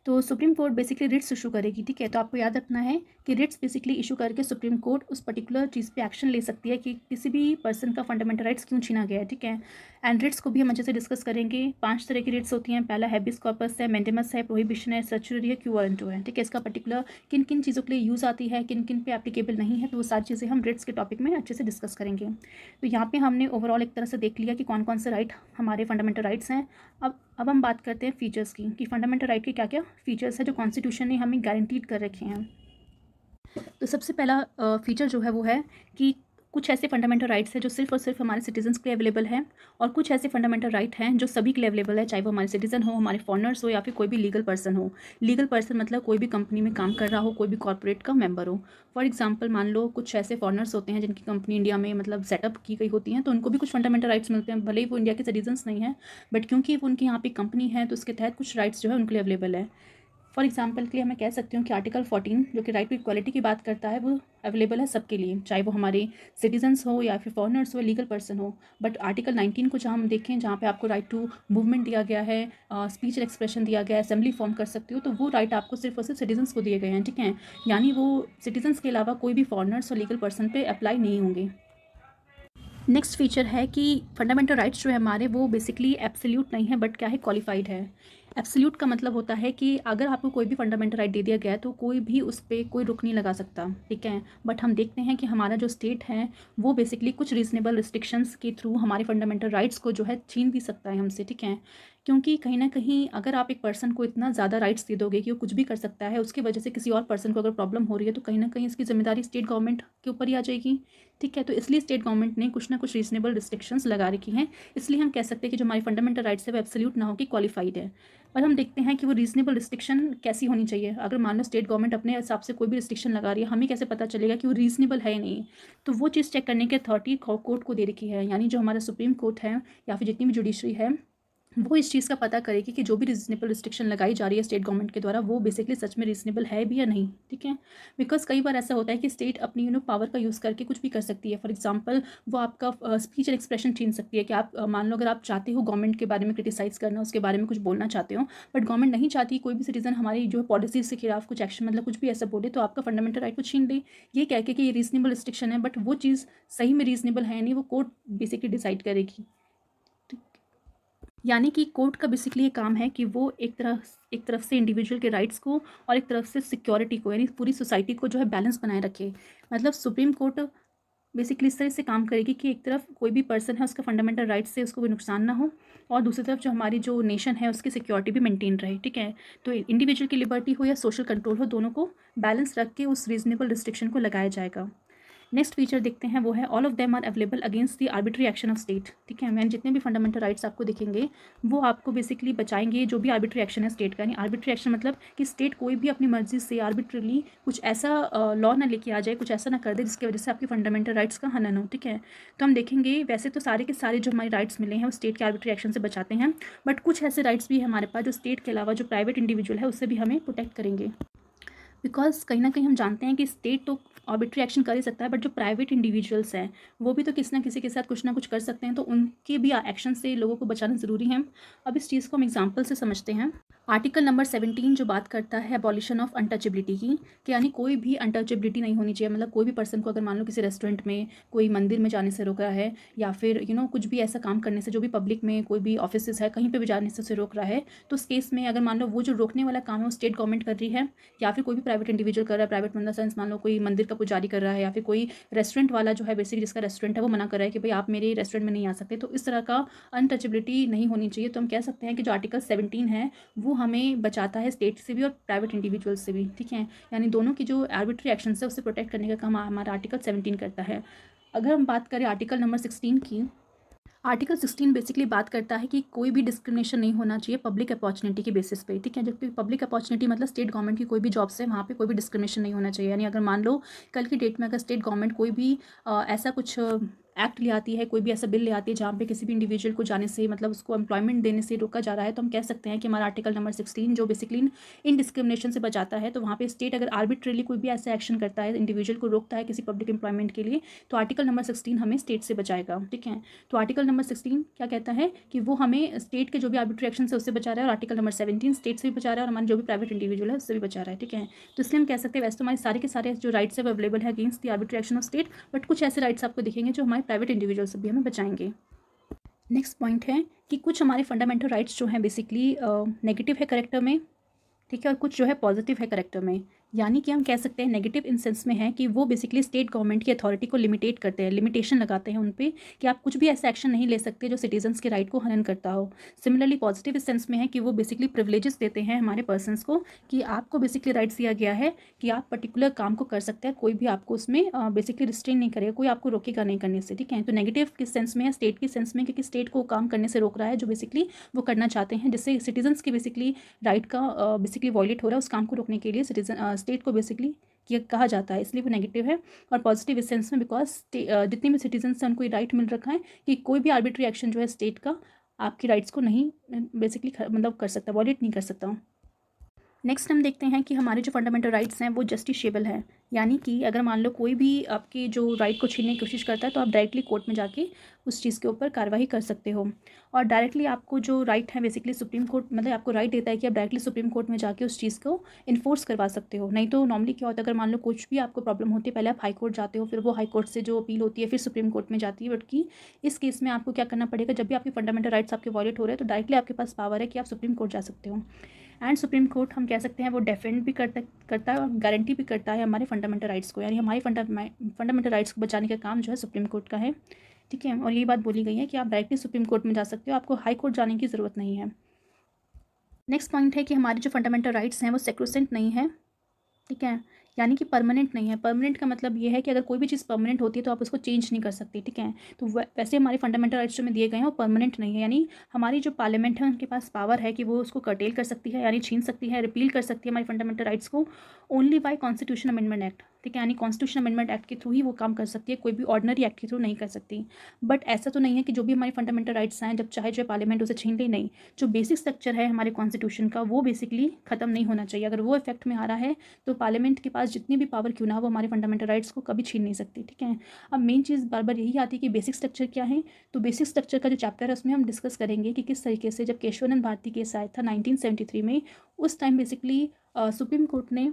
तो Supreme Court basically writs issue करेगी। ठीक है, तो आपको याद रखना है कि रिट्स बेसिकली इशू करके सुप्रीम कोर्ट उस पर्टिकुलर चीज़ पे एक्शन ले सकती है कि किसी भी पर्सन का फंडामेंटल राइट्स क्यों छीना गया है। ठीक है, एंड रिट्स को भी हम अच्छे से डिस्कस करेंगे। 5 तरह की रिट्स होती हैं। पहला हैबिस कॉर्पस है, मैंडेमस है, प्रोहिबिशन है, सर्चुरी है, क्यू वारंटो है। ठीक है, इसका पर्टिकुलर किन किन चीज़ों के लिए यूज़ आती है, किन किन पे एप्लीकेबल नहीं है, तो वो सारी चीज़ें हम रिट्स के टॉपिक में अच्छे से डिस्कस करेंगे। तो यहाँ पे हमने ओवरऑल एक तरह से देख लिया कि कौन कौन से राइट हमारे फंडामेंटल राइट्स हैं। अब हम बात करते हैं फीचर्स की कि फंडामेंटल राइट के क्या क्या फीचर्स है जो कॉन्स्टिट्यूशन ने हमें गारंटीड कर रखे हैं। तो सबसे पहला फीचर जो है वो है कि कुछ ऐसे फंडामेंटल राइट्स हैं जो सिर्फ और सिर्फ हमारे सिटीजन्स के लिए अवेलेबल हैं, और कुछ ऐसे फंडामेंटल राइट हैं जो सभी के लिए अवेलेबल है, चाहे वो हमारे सिटीजन हो, हमारे फॉरनर्स हो, या फिर कोई भी लीगल पर्सन हो। लीगल पर्सन मतलब कोई भी कंपनी में काम कर रहा हो, कोई भी कॉर्पोरेट का मेंबर हो। फॉर एग्जांपल मान लो कुछ ऐसे फॉरनर्स होते हैं जिनकी कंपनी इंडिया में मतलब सेटअप की गई होती हैं, तो उनको भी कुछ फंडामेंटल राइट्स मिलते हैं, भले ही वो इंडिया के सिटीजन्स नहीं हैं, बट क्योंकि उनकी यहाँ पे कंपनी है तो उसके तहत कुछ राइट्स जो है उनके लिए अवेलेबल है। फॉर एग्जाम्पल के लिए मैं कह सकती हूँ कि आर्टिकल 14 जो कि राइट टू इक्वालिटी की बात करता है, वो अवेलेबल है सबके लिए, चाहे वो हमारे सिटीजन्स हो या फिर फॉरनर्स हो, लीगल पर्सन हो। बट आर्टिकल 19 को जहाँ हम देखें, जहाँ पे आपको राइट टू मूवमेंट दिया गया है, स्पीच एंड एक्सप्रेशन दिया गया है, असेंबली फॉर्म कर सकते हो, तो वो राइट आपको सिर्फ और सिर्फ सिटीजन्स को दिए गए हैं। ठीक है, यानी वो सिटीजन्स के अलावा कोई भी फॉरनर्स और लीगल पर्सन पे अप्लाई नहीं होंगे। नेक्स्ट फीचर है कि फंडामेंटल राइट्स जो है हमारे वो बेसिकली एब्सोल्यूट नहीं है, बट क्या है, क्वालिफाइड है। एब्सोल्यूट का मतलब होता है कि अगर आपको कोई भी फंडामेंटल राइट दे दिया गया है तो कोई भी उस पर कोई रुक नहीं लगा सकता। ठीक है, बट हम देखते हैं कि हमारा जो स्टेट है वो बेसिकली कुछ रीजनेबल रिस्ट्रिक्शंस के थ्रू हमारे फंडामेंटल राइट्स को जो है छीन भी सकता है हमसे। ठीक है, क्योंकि कहीं ना कहीं अगर आप एक पर्सन को इतना ज़्यादा राइट्स दे दोगे कि वो कुछ भी कर सकता है, उसकी वजह से किसी और पर्सन को अगर प्रॉब्लम हो रही है, तो कहीं ना कहीं इसकी जिम्मेदारी स्टेट गवर्नमेंट के ऊपर ही आ जाएगी। ठीक है, तो इसलिए स्टेट गवर्नमेंट ने कुछ ना कुछ रीजनेबल रिस्ट्रिक्शंस लगा रखी हैं। इसलिए हम कह सकते हैं कि जो हमारी फंडामेंटल राइट्स है वो एब्सोल्यूट ना हो कि क्वालिफाइड है। और हम देखते हैं कि वो रीजनेबल रिस्ट्रिक्शन कैसी होनी चाहिए। अगर मान लो स्टेट गवर्नमेंट अपने हिसाब से कोई भी रिस्ट्रिक्शन लगा रही है, हमें कैसे पता चलेगा कि वो रीजनेबल है या नहीं, तो वो चीज़ चेक करने की अथॉरिटी कोर्ट को दे रखी है, यानी जो हमारा सुप्रीम कोर्ट है या फिर जितनी भी जुडिशरी है, वो इस चीज़ का पता करेगी कि जो भी रीजनेबल रिस्ट्रिक्शन लगाई जा रही है स्टेट गवर्नमेंट के द्वारा, वो बेसिकली सच में रीजनेबल है भी या नहीं। ठीक है, बिकॉज कई बार ऐसा होता है कि स्टेट अपनी पावर का यूज़ करके कुछ भी कर सकती है। फॉर एग्जांपल वो आपका स्पीच एंड एक्सप्रेशन छीन सकती है कि आप मान लो अगर आप चाहते हो गवर्नमेंट के बारे में क्रिटिसाइज़ करना, उसके बारे में कुछ बोलना चाहते हो, बट गवर्नमेंट नहीं चाहती कोई भी सिटीजन हमारी जो पॉलिसीज़ के खिलाफ कुछ एक्शन मतलब कुछ भी ऐसा बोले, तो आपका फंडामेंटल राइट को छीन दे, ये कह के कि ये रीजनेबल रिस्ट्रिक्शन है, बट वो चीज़ सही में रीजनेबल है नहीं, वो कोर्ट बेसिकली डिसाइड करेगी। यानी कि कोर्ट का बेसिकली ये काम है कि वो एक तरफ से इंडिविजुअल के राइट्स को और एक तरफ से सिक्योरिटी को, यानी पूरी सोसाइटी को जो है बैलेंस बनाए रखे। मतलब सुप्रीम कोर्ट बेसिकली इस तरह से काम करेगी कि एक तरफ कोई भी पर्सन है उसका फंडामेंटल राइट्स से उसको कोई नुकसान ना हो, और दूसरी तरफ जो हमारी जो नेशन है उसकी सिक्योरिटी भी मेंटेन रहे। ठीक है, तो इंडिविजुअल की लिबर्टी हो या सोशल कंट्रोल हो, दोनों को बैलेंस रख के उस रीजनेबल रिस्ट्रिक्शन को लगाया जाएगा। नेक्स्ट फीचर देखते हैं, वो है all of them are available against the arbitrary action of state. ठीक है, मैंने जितने भी फंडामेंटल राइट्स आपको दिखेंगे वो आपको बेसिकली बचाएंगे जो भी आर्बिट्री एक्शन है स्टेट का। यानी आर्बिट्री एक्शन मतलब कि स्टेट कोई भी अपनी मर्जी से आर्बिट्रीली कुछ ऐसा लॉ ना लेके आ जाए, कुछ ऐसा ना कर दे जिसकी वजह से आपके फंडामेंटल राइट्स का हनन हो। ठीक है, तो हम देखेंगे वैसे तो सारे के सारे जो हमारे राइट्स मिले हैं वो स्टेट के आर्बिट्री एक्शन से बचाते हैं, बट कुछ ऐसे राइट्स भी है हमारे पास जो स्टेट के अलावा जो प्राइवेट इंडिविजुअल है उससे भी हमें प्रोटेक्ट करेंगे। बिकॉज कहीं ना कहीं हम जानते हैं कि स्टेट तो आर्बिट्री एक्शन कर ही सकता है, बट जो प्राइवेट इंडिविजुअल्स हैं वो भी तो किसी ना किसी के साथ कुछ ना कुछ कर सकते हैं, तो उनके भी एक्शन से लोगों को बचाना ज़रूरी है। अब इस चीज़ को हम एग्जांपल से समझते हैं। आर्टिकल नंबर 17 जो बात करता है अबॉलिशन ऑफ अनटचेबिलिटी की, कि यानी कोई भी अनटचेबिलिटी नहीं होनी चाहिए। मतलब कोई भी पर्सन को अगर मान लो किसी रेस्टोरेंट में, कोई मंदिर में जाने से रोक रहा है, या फिर कुछ भी ऐसा काम करने से, जो भी पब्लिक में कोई भी ऑफिस है कहीं पर भी जाने से रोक रहा है, तो उस केस में अगर मान लो वो जो रोकने वाला काम है वो स्टेट गवर्नमेंट कर रही है, या फिर कोई भी प्राइवेट इंडिविजुअल कर रहा है, प्राइवेट इन द सेंस मान लो कोई मंदिर का पुजारी कर रहा है, या फिर कोई रेस्टोरेंट वाला जो है बेसिकली जिसका रेस्टोरेंट है वो मना कर रहा है कि भाई आप मेरे रेस्टोरेंट में नहीं आ सकते, तो इस तरह का अनटचेबिलिटी नहीं होनी चाहिए। तो हम कह सकते हैं कि जो आर्टिकल 17 है वो हमें बचाता है स्टेट से भी और प्राइवेट इंडिविजुअल से भी, ठीक है। यानी दोनों की जो आर्बिट्री एक्शन है उससे प्रोटेक्ट करने का काम हमारा आर्टिकल 17 करता है। अगर हम बात करें आर्टिकल नंबर 16 की, आर्टिकल 16 बेसिकली बात करता है कि कोई भी डिस्क्रिमिनेशन नहीं होना चाहिए पब्लिक अपॉर्चुनिटी के बेसिस पे, ठीक है। जबकि पब्लिक अपॉर्चुनिटी मतलब स्टेट गवर्नमेंट की कोई भी जॉब्स है वहाँ पे कोई भी डिस्क्रिमिनेशन नहीं होना चाहिए। यानी अगर मान लो कल की डेट में अगर स्टेट गवर्नमेंट कोई भी ऐसा कुछ एक्ट ले आती है, कोई भी ऐसा बिल ले आती है जहाँ पे किसी भी इंडिविजुअल को जाने से मतलब उसको एम्प्लॉयमेंट देने से रोका जा रहा है, तो हम कह सकते हैं कि हमारा आर्टिकल नंबर 16 जो बेसिकली इन डिस्क्रिमिनेशन से बचाता है। तो वहाँ पे स्टेट अगर आर्बिट्रेरली कोई भी ऐसा एक्शन करता है, इंडिविजुअल को रोकता है किसी पब्लिक एम्प्लॉयमेंट के लिए, तो आर्टिकल नंबर 16 हमें स्टेट से बचाएगा, ठीक है। तो आर्टिकल नंबर 16 क्या कहता है कि वो हमें स्टेट के जो भी आर्बिट्री एक्शन है उससे बचा रहा है, और आर्टिकल नंबर 17 स्टेट से भी बचा रहा है और हमारे जो भी प्राइवेट इंडिविजुअल है उससे भी बचा रहा है, ठीक है। तो इसलिए हम कह सकते हैं वैसे तो हमारे सारे के सारे जो राइट्स है वो अवेलेबल है against the arbitrary action of state, but कुछ ऐसे राइट्स आपको दिखेंगे जो हमारे प्राइवेट इंडिविजुअल से भी हमें बचाएंगे। नेक्स्ट पॉइंट है कि कुछ हमारे फंडामेंटल राइट्स जो हैं बेसिकली नेगेटिव है करेक्टर में, ठीक है, और कुछ जो है पॉजिटिव है करेक्टर में। यानी कि हम कह सकते हैं नेगेटिव इन सेंस में है कि वो बेसिकली स्टेट गवर्नमेंट की अथॉरिटी को लिमिटेट करते हैं, लिमिटेशन लगाते हैं उन पे कि आप कुछ भी ऐसा एक्शन नहीं ले सकते जो सिटीजन्स के राइट को हनन करता हो। सिमिलरली पॉजिटिव इस सेंस में है कि वो बेसिकली प्रिविलेजेस देते हैं हमारे पर्सनस को कि आपको बेसिकली राइट्स दिया गया है कि आप पर्टिकुलर काम को कर सकते हैं, कोई भी आपको उसमें बेसिकली रिस्ट्रेन नहीं करेगा, कोई आपको रोकेगा नहीं करने से, ठीक है। तो नेगेटिव किस सेंस में है, स्टेट के सेंस में, क्योंकि स्टेट को काम करने से रोक रहा है जो बेसिकली वो करना चाहते हैं, जिससे सिटीजन्स के बेसिकली राइट का बेसिकली वॉयलेट हो रहा है, उस काम को रोकने के लिए सिटीजन स्टेट को बेसिकली किया कहा जाता है, इसलिए वो नेगेटिव है। और पॉजिटिव इस सेंस में बिकॉज जितने भी सिटीजन्स हैं उनको ये राइट मिल रखा है कि कोई भी आर्बिट्री एक्शन जो है स्टेट का आपकी राइट्स को नहीं बेसिकली मतलब कर सकता, वॉयलेट नहीं कर सकता। नेक्स्ट हम देखते हैं कि हमारे जो फंडामेंटल राइट्स हैं वो जस्टिशेबल हैं, यानी कि अगर मान लो कोई भी आपकी जो राइट को छीनने की कोशिश करता है तो आप डायरेक्टली कोर्ट में जाके उस चीज़ के ऊपर कार्रवाई कर सकते हो। और डायरेक्टली आपको जो राइट है बेसिकली सुप्रीम कोर्ट मतलब आपको राइट देता है कि आप डायरेक्टली सुप्रीम कोर्ट में जाके उस चीज़ को इन्फोर्स करवा सकते हो। नहीं तो नॉर्मली क्या होता है, अगर मान लो कुछ भी आपको प्रॉब्लम होती है पहले आप हाई कोर्ट जाते हो, फिर वो हाई कोर्ट से जो अपील होती है फिर सुप्रीम कोर्ट में जाती है। बट कि इस केस में आपको क्या करना पड़ेगा, जब भी आपके फंडामेंटल राइट्स आपके वॉयलेट हो रहे हैं तो डायरेक्टली आपके पास पावर है कि आप सुप्रीम कोर्ट जा सकते हो। एंड सुप्रीम कोर्ट हम कह सकते हैं वो डिफेंड भी करता है और गारंटी भी करता है हमारे फंडामेंटल राइट्स को, यानी हमारे फंडामेंटल राइट्स को बचाने का काम जो है सुप्रीम कोर्ट का है, ठीक है। और यही बात बोली गई है कि आप डायरेक्टली सुप्रीम कोर्ट में जा सकते हो, आपको हाई कोर्ट जाने की ज़रूरत नहीं है। नेक्स्ट पॉइंट है कि हमारे जो फंडामेंटल राइट्स हैं वो सेक्रोसेंट नहीं है, ठीक है, यानी कि परमानेंट नहीं है। परमानेंट का मतलब ये है कि अगर कोई भी चीज़ परमानेंट होती है तो आप उसको चेंज नहीं कर सकते, ठीक है। तो वैसे हमारे फंडामेंटल राइट्स जो में दिए गए हैं वो परमानेंट नहीं है, यानी हमारी जो पार्लियामेंट है उनके पास पावर है कि वो उसको कर्टेल कर सकती है, यानी छीन सकती है, रिपील कर सकती है हमारी फंडामेंटल राइट्स को only by constitution amendment act, ठीक है। यानी कॉन्स्टिट्यूशन अमेंडमेंट एक्ट के थ्रू ही वो काम कर सकती है, कोई भी ऑर्डिनरी एक्ट के थ्रू नहीं कर सकती। बट ऐसा तो नहीं है कि जो भी हमारी फंडामेंटल राइट्स हैं जब चाहे जो पार्लियामेंट उसे छीन ले, नहीं। जो बेसिक स्ट्रक्चर है हमारे कॉन्स्टिट्यूशन का वो बेसिकली खत्म नहीं होना चाहिए। अगर वो इफेक्ट में आ रहा है तो पार्लियामेंट के पास जितनी भी पावर क्यों ना वो हमारे फंडामेंटल राइट्स को कभी छीन नहीं सकती, ठीक है। अब मेन चीज़ बार बार यही आती है कि बेसिक स्ट्रक्चर क्या है। तो बेसिक स्ट्रक्चर का जो चैप्टर है उसमें हम डिस्कस करेंगे कि किस तरीके से जब केशवानंद भारती केस आया था 1973 में, उस टाइम बेसिकली सुप्रीम कोर्ट ने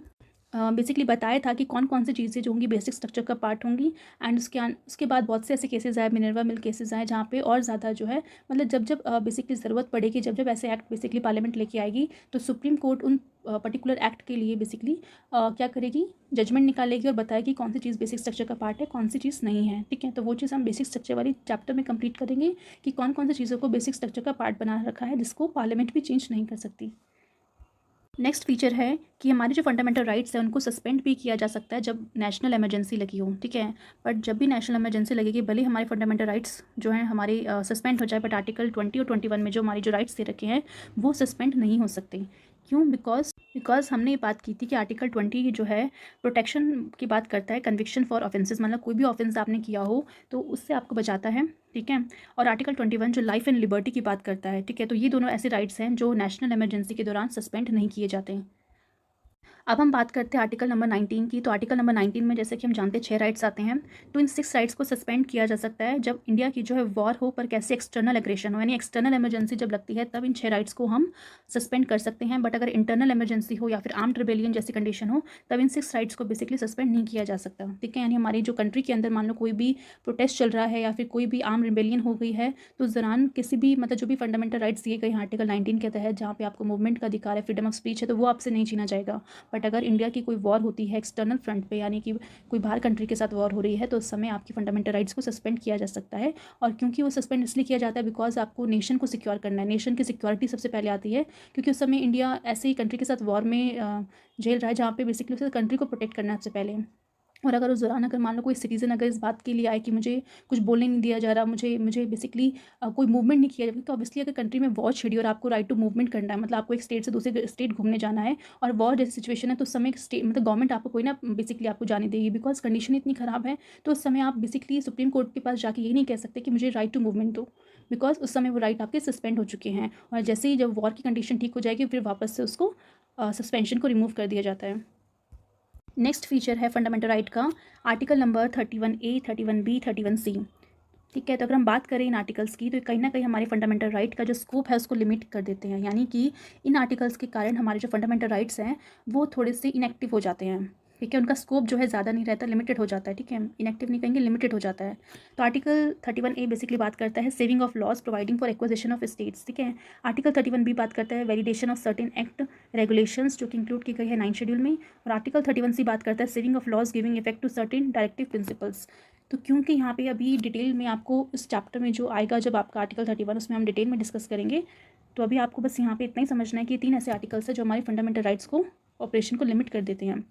बेसिकली बताया था कि कौन कौन सी चीज़ें जो होंगी बेसिक स्ट्रक्चर का पार्ट होंगी। एंड उसके बाद बहुत से ऐसे केसेस आए, मिनर्वा मिल केसेस आए, जहाँ पे और ज़्यादा जो है मतलब जब जब बेसिकली ज़रूरत पड़ेगी, जब जब ऐसे एक्ट बेसिकली पार्लियामेंट लेके आएगी तो सुप्रीम कोर्ट उन पर्टिकुलर एक्ट के लिए बेसिकली क्या करेगी, जजमेंट निकालेगी और बताएगी कौन सी चीज़ बेसिक स्ट्रक्चर का पार्ट है, कौन सी चीज़ नहीं है, ठीक है। तो वो चीज़ हम बेसिक स्ट्रक्चर वाली चैप्टर में कंप्लीट करेंगे कि कौन कौन सी चीज़ों को बेसिक स्ट्रक्चर का पार्ट बना रखा है जिसको पार्लियामेंट भी चेंज नहीं कर सकती। नेक्स्ट फीचर है कि हमारे जो फंडामेंटल राइट्स हैं उनको सस्पेंड भी किया जा सकता है जब नेशनल इमरजेंसी लगी हो, ठीक है। बट जब भी नेशनल इमरजेंसी लगेगी भले हमारे फंडामेंटल राइट्स जो हैं हमारे सस्पेंड हो जाए, बट आर्टिकल 20 और 21 में जो हमारी जो राइट्स दे रखे हैं वो सस्पेंड नहीं हो सकते। क्यों? बिकॉज हमने ये बात की थी कि आर्टिकल 20 जो है प्रोटेक्शन की बात करता है कन्विक्शन फॉर ऑफेंसेस, मतलब कोई भी ऑफेंस आपने किया हो तो उससे आपको बचाता है, ठीक है। और आर्टिकल 21 जो लाइफ एंड लिबर्टी की बात करता है, ठीक है। तो ये दोनों ऐसे राइट्स हैं जो नेशनल इमरजेंसी के दौरान सस्पेंड नहीं किए जाते हैं। अब हम बात करते हैं आर्टिकल नंबर 19 की। तो आर्टिकल नंबर 19 में जैसे कि हम जानते हैं 6 राइट्स आते हैं, तो इन 6 राइट्स को सस्पेंड किया जा सकता है जब इंडिया की जो है वॉर हो, पर कैसे एक्सटर्नल एग्रेशन हो, यानी एक्सटर्नल इमरजेंसी जब लगती है तब इन 6 राइट्स को हम सस्पेंड कर सकते हैं। बट अगर इंटरनल इमरजेंसी हो या फिर आर्म्ड रिबेलियन जैसी कंडीशन हो तब इन 6 राइट्स को बेसिकली सस्पेंड नहीं किया जा सकता, ठीक है। यानी हमारी जो कंट्री के अंदर मान लो कोई भी प्रोटेस्ट चल रहा है या फिर कोई भी आर्म रिबेलियन हो गई है तो उस दौरान किसी भी मतलब जो भी फंडामेंटल राइट्स दिए गए हैं आर्टिकल 19 के तहत, जहाँ पे आपको मूवमेंट का अधिकार है, फ्रीडम ऑफ स्पीच है, तो वो आपसे नहीं छीना जाएगा। बट अगर इंडिया की कोई वॉर होती है एक्सटर्नल फ्रंट पे, यानी कि कोई बाहर कंट्री के साथ वॉर हो रही है, तो उस समय आपकी फंडामेंटल राइट्स को सस्पेंड किया जा सकता है। और क्योंकि वो सस्पेंड इसलिए किया जाता है बिकॉज आपको नेशन को सिक्योर करना है, नेशन की सिक्योरिटी सबसे पहले आती है, क्योंकि उस समय इंडिया ऐसे ही कंट्री के साथ वॉर में झेल रहा है जहाँ पे बेसिकली उसे कंट्री को प्रोटेक्ट करना है सबसे पहले। और अगर उस दौरान अगर मान लो कोई सिटीज़न अगर इस बात के लिए आए कि मुझे कुछ बोलने नहीं दिया जा रहा, मुझे मुझे बेसिकली कोई मूवमेंट नहीं किया जा रहा, तो ऑब्वियसली अगर कंट्री में वॉर छिड़ी और आपको राइट टू मूवमेंट करना है, मतलब आपको एक स्टेट से दूसरे स्टेट घूमने जाना है और वॉर जैसी सिचुएशन है, तो उस समय स्टेट मतलब गवर्नमेंट आपको कोई ना बेसिकली आपको जाने देगी, बिकॉज कंडीशन इतनी ख़राब है। तो उस समय आप बेसिकली सुप्रीम कोर्ट के पास जाके ये नहीं कह सकते कि मुझे राइट टू मूवमेंट दो, बिकॉज उस समय वो राइट आपके सस्पेंड हो चुके हैं। और जैसे ही जब वॉर की कंडीशन ठीक हो जाएगी फिर वापस से उसको सस्पेंशन को रिमूव कर दिया जाता है। नेक्स्ट फीचर है फंडामेंटल राइट का article number 31A, 31B, 31C। ठीक है, तो अगर हम बात करें इन आर्टिकल्स की, तो कहीं ना कहीं हमारे फंडामेंटल राइट का जो स्कोप है उसको लिमिट कर देते हैं, यानी कि इन आर्टिकल्स के कारण हमारे जो फंडामेंटल राइट्स हैं वो थोड़े से इनएक्टिव हो जाते हैं। ठीक है, उनका स्कोप जो है ज़्यादा नहीं रहता, लिमिटेड हो जाता है। ठीक है, इनएक्टिव नहीं कहेंगे, लिमिटेड हो जाता है। तो आर्टिकल 31A बेसिकली बात करता है saving of laws providing for acquisition of states. ठीक है, आर्टिकल 31B बात करता है validation of certain act regulations जो कि इंक्लूड की गई है 9 शेड्यूल में। और आर्टिकल 31C बात करता है saving of laws giving effect to certain directive principles. तो क्योंकि यहाँ पे अभी डिटेल में आपको इस चैप्टर में जो आएगा जब आपका आर्टिकल 31 उसमें हम डिटेल में डिस्कस करेंगे, तो अभी आपको बस यहाँ पे इतना ही समझना है कि 3 ऐसे आर्टिकल्स हैं जो हमारे फंडामेंटल राइट्स को ऑपरेशन को लिमिट कर देते हैं।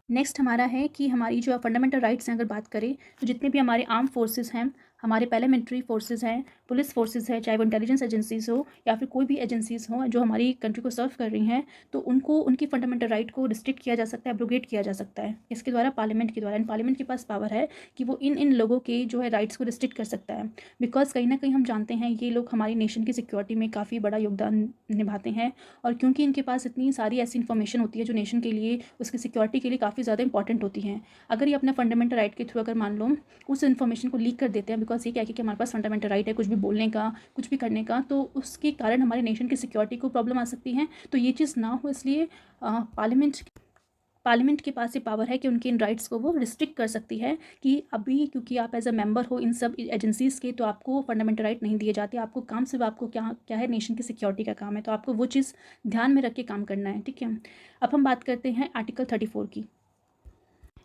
नेक्स्ट हमारा है कि हमारी जो फंडामेंटल राइट्स हैं अगर बात करें, तो जितने भी हमारे आर्म फोर्सेस हैं, हमारे पैरामिलिट्री फोर्सेस हैं, पुलिस फोर्सेस है, चाहे वो इंटेलिजेंस एजेंसीज हो या फिर कोई भी एजेंसीज हो जो हमारी कंट्री को सर्व कर रही हैं, तो उनको उनकी फंडामेंटल राइट को रिस्ट्रिक्ट किया जा सकता है, एब्रोगेट किया जा सकता है इसके द्वारा, पार्लियामेंट के द्वारा। एंड पार्लियामेंट के पास पावर है कि वो इन लोगों के जो है राइट्स को रिस्ट्रिक्ट कर सकता है, बिकॉज कहीं ना कहीं हम जानते हैं ये लोग हमारी नेशन की सिक्योरिटी में काफ़ी बड़ा योगदान निभाते हैं। और क्योंकि इनके पास इतनी सारी ऐसी इन्फॉर्मेशन होती है जो नेशन के लिए उसकी सिक्योरिटी के लिए काफ़ी ज़्यादा इंपॉर्टेंट होती हैं, अगर ये अपने फंडामेंटल राइट के थ्रू अगर मान लो उस इन्फॉर्मेशन को लीक कर देते हैं, बिकॉज ये क्या है कि हमारे पास फंडामेंटल राइट है कुछ भी बोलने का, कुछ भी करने का, तो उसके कारण हमारे नेशन की सिक्योरिटी को प्रॉब्लम आ सकती है। तो ये चीज़ ना हो इसलिए पार्लियामेंट के पास ये पावर है कि उनके इन राइट्स को वो रिस्ट्रिक्ट कर सकती है कि अभी क्योंकि आप एज अ मेंबर हो इन सब एजेंसीज़ के, तो आपको फंडामेंटल राइट नहीं दिए जाते, आपको काम सिर्फ आपको क्या क्या है नेशन की सिक्योरिटी का काम है, तो आपको वो चीज़ ध्यान में रख के काम करना है। ठीक है, अब हम बात करते हैं आर्टिकल 34 की।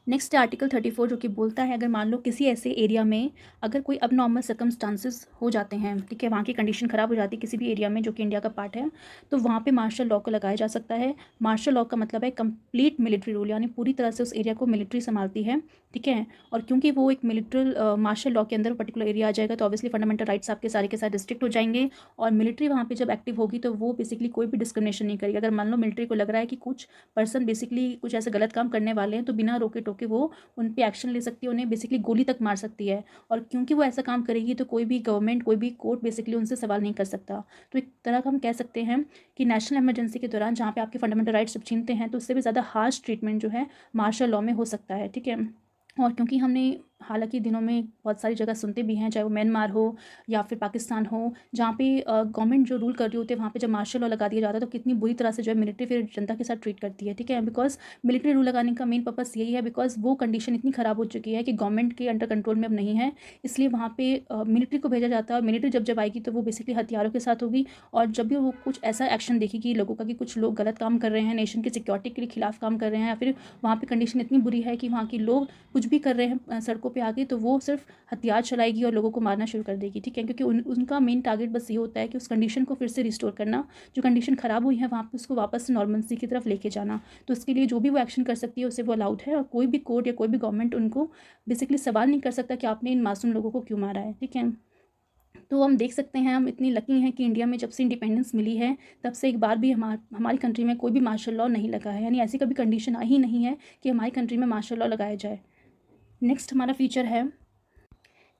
नेक्स्ट है आर्टिकल 34 जो कि बोलता है अगर मान लो किसी ऐसे एरिया में अगर कोई अब नॉर्मल सर्कमस्टांसिस हो जाते हैं, ठीक है, वहाँ की कंडीशन ख़राब हो जाती है किसी भी एरिया में जो कि इंडिया का पार्ट है, तो वहाँ पे मार्शल लॉ को लगाया जा सकता है। मार्शल लॉ का मतलब है कंप्लीट मिलिट्री रूल, यानी पूरी तरह से उस एरिया को मिलिट्री संभालती है। ठीक है, और क्योंकि वो एक मिलिट्री मार्शल लॉ के अंदर पर्टिकुलर एरिया आ जाएगा, तो ऑब्वियसली फंडामेंटल राइट्स आपके सारे के साथ रिस्ट्रिक्ट हो जाएंगे। और मिलिट्री वहाँ पे जब एक्टिव होगी तो वो बेसिकली कोई भी डिस्क्रिमिनेशन नहीं करेगी। अगर मान लो मिलिट्री को लग रहा है कि कुछ पर्सन बेसिकली कुछ ऐसे गलत काम करने वाले हैं, तो बिना रोके टोके वो उन पे एक्शन ले सकती है, उन्हें बेसिकली गोली तक मार सकती है। और क्योंकि वो ऐसा काम करेगी तो कोई भी गवर्नमेंट, कोई भी कोर्ट बेसिकली उनसे सवाल नहीं कर सकता। तो एक तरह का हम कह सकते हैं कि नेशनल इमरजेंसी के दौरान जहाँ पे आपके फंडामेंटल राइट्स जब छीनते हैं, तो उससे भी ज़्यादा हार्श ट्रीटमेंट जो है मार्शल लॉ में हो सकता है। ठीक है, और क्योंकि हमने हालांकि दिनों में बहुत सारी जगह सुनते भी हैं, चाहे वो म्यांमार हो या फिर पाकिस्तान हो, जहाँ पे गवर्नमेंट जो रूल कर रही होती है वहाँ पे जब मार्शल लॉ लगा दिया जाता है तो कितनी बुरी तरह से जो है मिलिट्री फिर जनता के साथ ट्रीट करती है। ठीक है, बिकॉज मिलिट्री रूल लगाने का मेन पर्पस यही है, बिकॉज वो कंडीशन इतनी ख़राब हो चुकी है कि गवर्नमेंट के अंडर कंट्रोल में अब नहीं है, इसलिए वहाँ पे मिलिट्री को भेजा जाता है। और मिलिट्री जब आएगी तो वो बेसिकली हथियारों के साथ होगी, और जब भी वो कुछ ऐसा एक्शन देखेगी लोगों का कि कुछ लोग गलत काम कर रहे हैं, नेशन की सिक्योरिटी के लिए खिलाफ काम कर रहे हैं, या फिर वहाँ पर कंडीशन इतनी बुरी है कि वहाँ के लोग कुछ भी कर रहे हैं सड़कों पे आके, तो वो सिर्फ हथियार चलाएगी और लोगों को मारना शुरू कर देगी। ठीक है, क्योंकि उनका मेन टारगेट बस ये होता है कि उस कंडीशन को फिर से रिस्टोर करना, जो कंडीशन ख़राब हुई है वहाँ पे उसको वापस से नॉर्मलसी की तरफ लेके जाना। तो उसके लिए जो भी वो एक्शन कर सकती है उसे वो अलाउड है, और कोई भी कोर्ट या कोई भी गवर्नमेंट उनको बेसिकली सवाल नहीं कर सकता कि आपने इन मासूम लोगों को क्यों मारा है। ठीक है, तो हम देख सकते हैं हम इतनी लकी हैं कि इंडिया में जब से इंडिपेंडेंस मिली है तब से एक बार भी हमारी कंट्री में कोई भी मार्शल लॉ नहीं लगा है, यानी ऐसी कभी कंडीशन आई ही नहीं है कि हमारी कंट्री में मार्शल लॉ लगाया जाए। नेक्स्ट हमारा फीचर है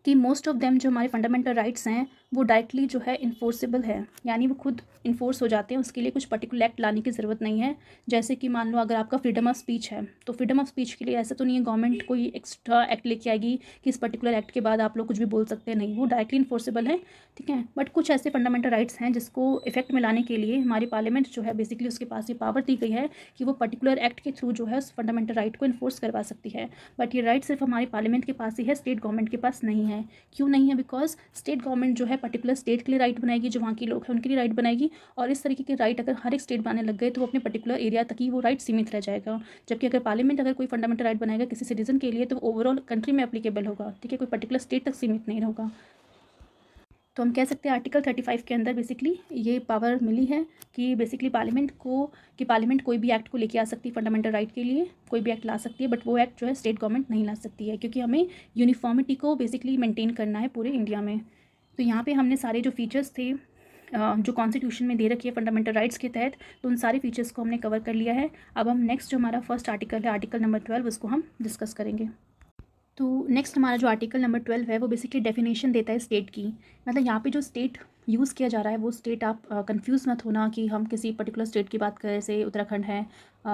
कि मोस्ट ऑफ देम जो हमारे फंडामेंटल राइट्स हैं वो डायरेक्टली जो है इन्फोर्सेबल है, यानी वो खुद इन्फोर्स हो जाते हैं, उसके लिए कुछ पर्टिकुलर एक्ट लाने की ज़रूरत नहीं है। जैसे कि मान लो अगर आपका फ्रीडम ऑफ स्पीच है, तो फ्रीडम ऑफ स्पीच के लिए ऐसा तो नहीं है गवर्नमेंट कोई एक्स्ट्रा एक्ट लेके आएगी कि इस पर्टिकुलर एक्ट के बाद आप लोग कुछ भी बोल सकते हैं, नहीं, वो डायरेक्टली इन्फोर्सेबल है। ठीक है, बट कुछ ऐसे फंडामेंटल राइट्स हैं जिसको इफेक्ट में लाने के लिए हमारी पार्लियामेंट जो है बेसिकली उसके पास ये पावर दी गई है कि वो पर्टिकुलर एक्ट के थ्रू जो है उस फंडामेंटल राइट को इन्फोर्स करवा सकती है। बट ये राइट सिर्फ हमारी पार्लियामेंट के पास ही है, स्टेट गवर्नमेंट के पास नहीं है। क्यों नहीं है? बिकॉज स्टेट गवर्नमेंट जो है पर्टिकुलर स्टेट के लिए राइट बनाएगी, जो वहाँ के लोग हैं उनके लिए राइट बनाएगी, और इस तरीके के राइट अगर हर एक स्टेट बनाने लग गए तो वो अपने पर्टिकुलर एरिया तक ही वो राइट सीमित रह जाएगा। जबकि अगर पार्लियामेंट अगर कोई फंडामेंटल राइट बनाएगा किसी सिटीजन के लिए तो वो ओवरऑल कंट्री में एप्लीकेबल होगा, ठीक है, कोई पर्टिकुलर स्टेट तक सीमित नहीं होगा। तो हम कह सकते हैं आर्टिकल 35 के अंदर बेसिकली ये पावर मिली है कि बेसिकली पार्लियामेंट कोई भी एक्ट को लेके आ सकती है, फंडामेंटल राइट के लिए कोई भी एक्ट ला सकती है, बट वो एक्ट जो है स्टेट गवर्नमेंट नहीं ला सकती है, क्योंकि हमें यूनिफॉर्मिटी को बेसिकली मेंटेन करना है पूरे इंडिया में। तो यहाँ पे हमने सारे जो फीचर्स थे जो कॉन्स्टिट्यूशन में दे रखी है फंडामेंटल राइट्स के तहत, तो उन सारे फीचर्स को हमने कवर कर लिया है। अब हम नेक्स्ट जो हमारा फर्स्ट आर्टिकल है, आर्टिकल नंबर 12, उसको हम डिस्कस करेंगे। तो नेक्स्ट हमारा जो आर्टिकल नंबर 12 है वो बेसिकली डेफिनेशन देता है स्टेट की। मतलब यहाँ पे जो स्टेट यूज़ किया जा रहा है वो स्टेट, आप कंफ्यूज मत होना कि हम किसी पर्टिकुलर स्टेट की बात करें, जैसे उत्तराखंड है,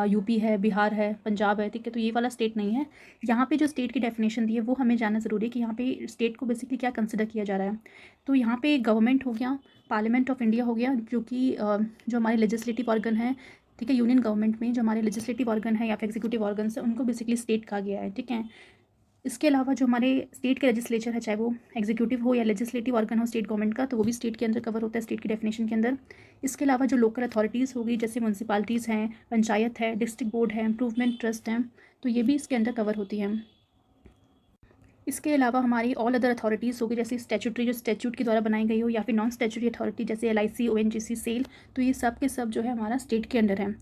यूपी है, बिहार है, पंजाब है, ठीक है, तो ये वाला स्टेट नहीं है। यहाँ पे जो स्टेट की डेफिनेशन दी है वो हमें जानना ज़रूरी है कि यहाँ पे स्टेट को बेसिकली क्या कंसिडर किया जा रहा है। तो यहाँ पे गवर्नमेंट हो गया, पार्लियामेंट ऑफ इंडिया हो गया, जो कि जो हमारे लेजिस्लेटिव ऑर्गन है, ठीक है, यूनियन गवर्नमेंट में जो हमारे लेजिस्लेटिव ऑर्गन है या फिर एग्जीक्यूटिव ऑर्गन है उनको बेसिकली स्टेट कहा गया है, ठीक है। इसके अलावा जो हमारे स्टेट के लेजिस्लेचर है, चाहे वो एग्जीक्यूटिव हो या लेजिस्लेटिव ऑर्गन हो स्टेट गवर्नमेंट का, तो वो भी स्टेट के अंदर कवर होता है, स्टेट की डेफिनेशन के अंदर। इसके अलावा जो लोकल अथॉरिटीज़ होगी, जैसे म्यूनसिपालिटीज़ हैं, पंचायत है, डिस्ट्रिक्ट बोर्ड है, इम्प्रूवमेंट ट्रस्ट हैं, तो ये भी इसके अंदर कवर होती हैं। इसके अलावा हमारी ऑल अदर अथॉरिटीज़ होगी, जैसे स्टैट्यूटरी जो स्टैट्यूट के द्वारा बनाई गई हो, या फिर नॉन स्टैट्यूटरी अथॉरिटी जैसे LIC, ONGC, सेल, तो ये सब के सब जो है हमारा स्टेट के अंडर है।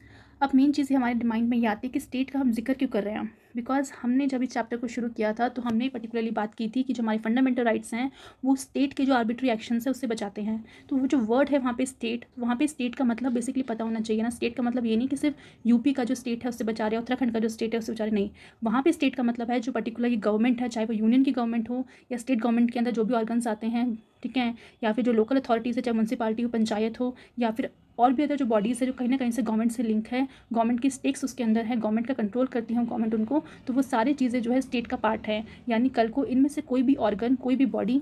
अब मेन चीज़ हमारे माइंड में ये आती है कि स्टेट का हम जिक्र क्यों कर रहे हैं, बिकॉज हमने जब इस चैप्टर को शुरू किया था तो हमने पर्टिकुलरली बात की थी कि जो हमारे फंडामेंटल राइट्स हैं वो स्टेट के जो आर्बिट्री एक्शंस है उससे बचाते हैं। तो वो जो वर्ड है वहाँ पे स्टेट का मतलब बेसिकली पता होना चाहिए ना। स्टेट का मतलब ये नहीं कि सिर्फ यूपी का जो स्टेट है उससे बचा रहे हैं, उत्तराखंड का जो स्टेट है उससे बचा रहे, नहीं। वहाँ पे स्टेट का मतलब है जो पर्टिकुलर गवर्नमेंट है, चाहे वो यूनियन की गवर्नमेंट हो या स्टेट गवर्नमेंट के अंदर जो भी ऑर्गन्स आते हैं, ठीक है, या फिर जो लोकल अथॉरिटीज़ है, चाहे म्यूनसिपालिटी हो, पंचायत हो, या फिर और भी अदर जो बॉडीज़ है जो कहीं ना कहीं से गवर्नमेंट से लिंक है, गवर्नमेंट की स्टेक्स उसके अंदर है, गवर्नमेंट का कंट्रोल करती है गवर्नमेंट उनको, तो वो सारी चीज़ें जो है स्टेट का पार्ट है। यानी कल को इनमें से कोई भी ऑर्गन, कोई भी बॉडी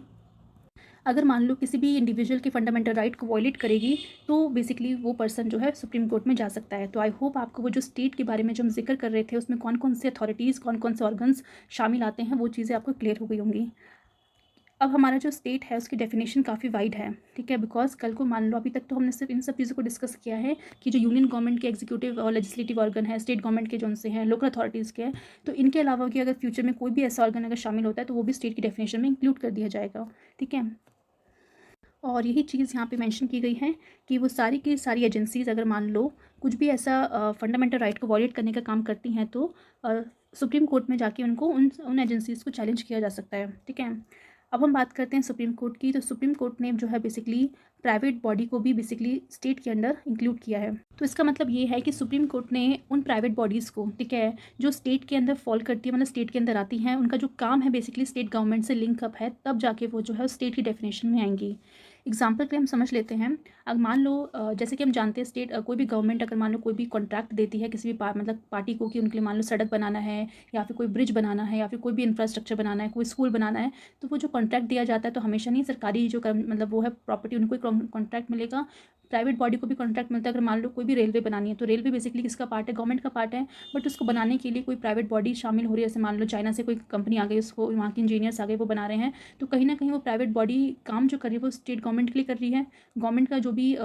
अगर मान लो किसी भी इंडिविजुअल की फंडामेंटल राइट को वॉयलेट करेगी तो बेसिकली वो पर्सन जो है सुप्रीम कोर्ट में जा सकता है। तो आई होप आपको वो जो स्टेट के बारे में जो हम जिक्र कर रहे थे उसमें कौन कौन से अथॉरिटीज़, कौन कौन से ऑर्गन्स शामिल आते हैं, वो चीज़ें आपको क्लियर हो गई होंगी। अब हमारा जो स्टेट है उसकी डेफिनेशन काफ़ी वाइड है, ठीक है, बिकॉज कल को मान लो अभी तक तो हमने सिर्फ इन सब चीज़ों को डिस्कस किया है कि जो यूनियन गवर्नमेंट के एग्जीक्यूटिव और लेजिस्लेटिव ऑर्गन है, स्टेट गवर्नमेंट के जो उनसे हैं, लोकल अथॉरिटीज़ के हैं, तो इनके अलावा कि अगर फ्यूचर में कोई भी ऐसा ऑर्गन अगर शामिल होता है तो वो भी स्टेट की डेफिनेशन में इंक्लूड कर दिया जाएगा, ठीक है। और यही चीज़ यहाँ पे मेंशन की गई है कि वो सारी की सारी एजेंसीज़ अगर मान लो कुछ भी ऐसा फंडामेंटल राइट को वॉयलेट करने का काम करती हैं तो सुप्रीम कोर्ट में जाके उनको उन एजेंसीज़ को चैलेंज किया जा सकता है, ठीक है। अब हम बात करते हैं सुप्रीम कोर्ट की। तो सुप्रीम कोर्ट ने जो है बेसिकली प्राइवेट बॉडी को भी बेसिकली स्टेट के अंडर इंक्लूड किया है। तो इसका मतलब ये है कि सुप्रीम कोर्ट ने उन प्राइवेट बॉडीज़ को, ठीक है, जो स्टेट के अंदर फॉल करती है, मतलब स्टेट के अंदर आती हैं, उनका जो काम है बेसिकली स्टेट गवर्नमेंट से लिंक अप है, तब जाके वो जो है स्टेट की डेफिनेशन में आएंगी। एग्जाम्पल के लिए हम समझ लेते हैं, अगर मान लो जैसे कि हम जानते हैं स्टेट कोई भी गवर्नमेंट अगर मान लो कोई भी कॉन्ट्रैक्ट देती है किसी भी मतलब पार्टी को कि उनके लिए मान लो सड़क बनाना है या फिर कोई ब्रिज बनाना है या फिर कोई भी इंफ्रास्ट्रक्चर बनाना है, कोई स्कूल बनाना है, तो वो जो कॉन्ट्रैक्ट दिया जाता है तो हमेशा नहीं सरकारी जो मतलब वो है प्रॉपर्टी उनको कॉन्ट्रैक्ट मिलेगा, प्राइवेट बॉडी को भी कॉन्ट्रैक्ट मिलता है। अगर मान लो कोई भी रेलवे बनानी है तो रेलवे बेसिकली किसका पार्ट है, गवर्नमेंट का पार्ट है, बट उसको बनाने के लिए कोई प्राइवेट बॉडी शामिल हो रही है, जैसे मान लो चाइना से कोई कंपनी आ गई, उसको वहाँ के इंजीनियर्स आ गए, वो बना रहे हैं, तो कहीं ना कहीं वो प्राइवेट बॉडी काम जो कर रही है वो स्टेट गवर्नमेंट के लिए कर रही है। गवर्नमेंट का जो भी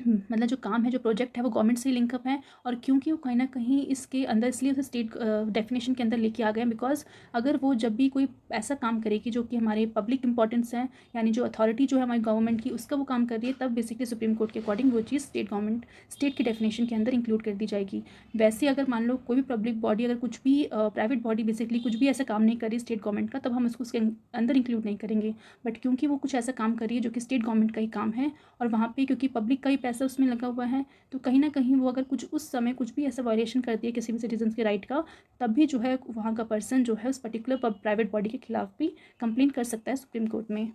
मतलब जो काम है, जो प्रोजेक्ट है, वो गवर्नमेंट से लिंकअप है, और क्योंकि वो कहीं ना कहीं इसके अंदर इसलिए उसे स्टेट डेफिनेशन के अंदर लेके आ गए हैं, बिकॉज अगर वो जब भी कोई ऐसा काम करेगी जो कि हमारे पब्लिक इंपॉर्टेंस है, यानी जो अथॉरिटी जो है हमारी गवर्नमेंट की उसका वो काम कर रही है, तब बेसिकली सुप्रीम कोर्ट के अकॉर्डिंग वो चीज़ स्टेट की डेफिनेशन के अंदर इंक्लूड कर दी जाएगी। वैसे अगर मान लो कोई भी पब्लिक बॉडी, अगर कुछ भी प्राइवेट बॉडी बेसिकली कुछ भी ऐसा काम नहीं कर रही स्टेट गवर्नमेंट का, तब हम उसको उसके अंदर इंक्लूड नहीं करेंगे। बट क्योंकि वो कुछ ऐसा काम कर रही है जो कि स्टेट गवर्नमेंट का ही काम है, और वहाँ पे क्योंकि पब्लिक का ही पैसा उसमें लगा हुआ है, तो कहीं ना कहीं वो अगर कुछ उस समय कुछ भी ऐसा वायलेशन करती है किसी भी सिटीजन के राइट का, तब भी जो है वहाँ का पर्सन जो है उस पर्टिकुलर प्राइवेट बॉडी के खिलाफ भी कंप्लेंट कर सकता है सुप्रीम कोर्ट में।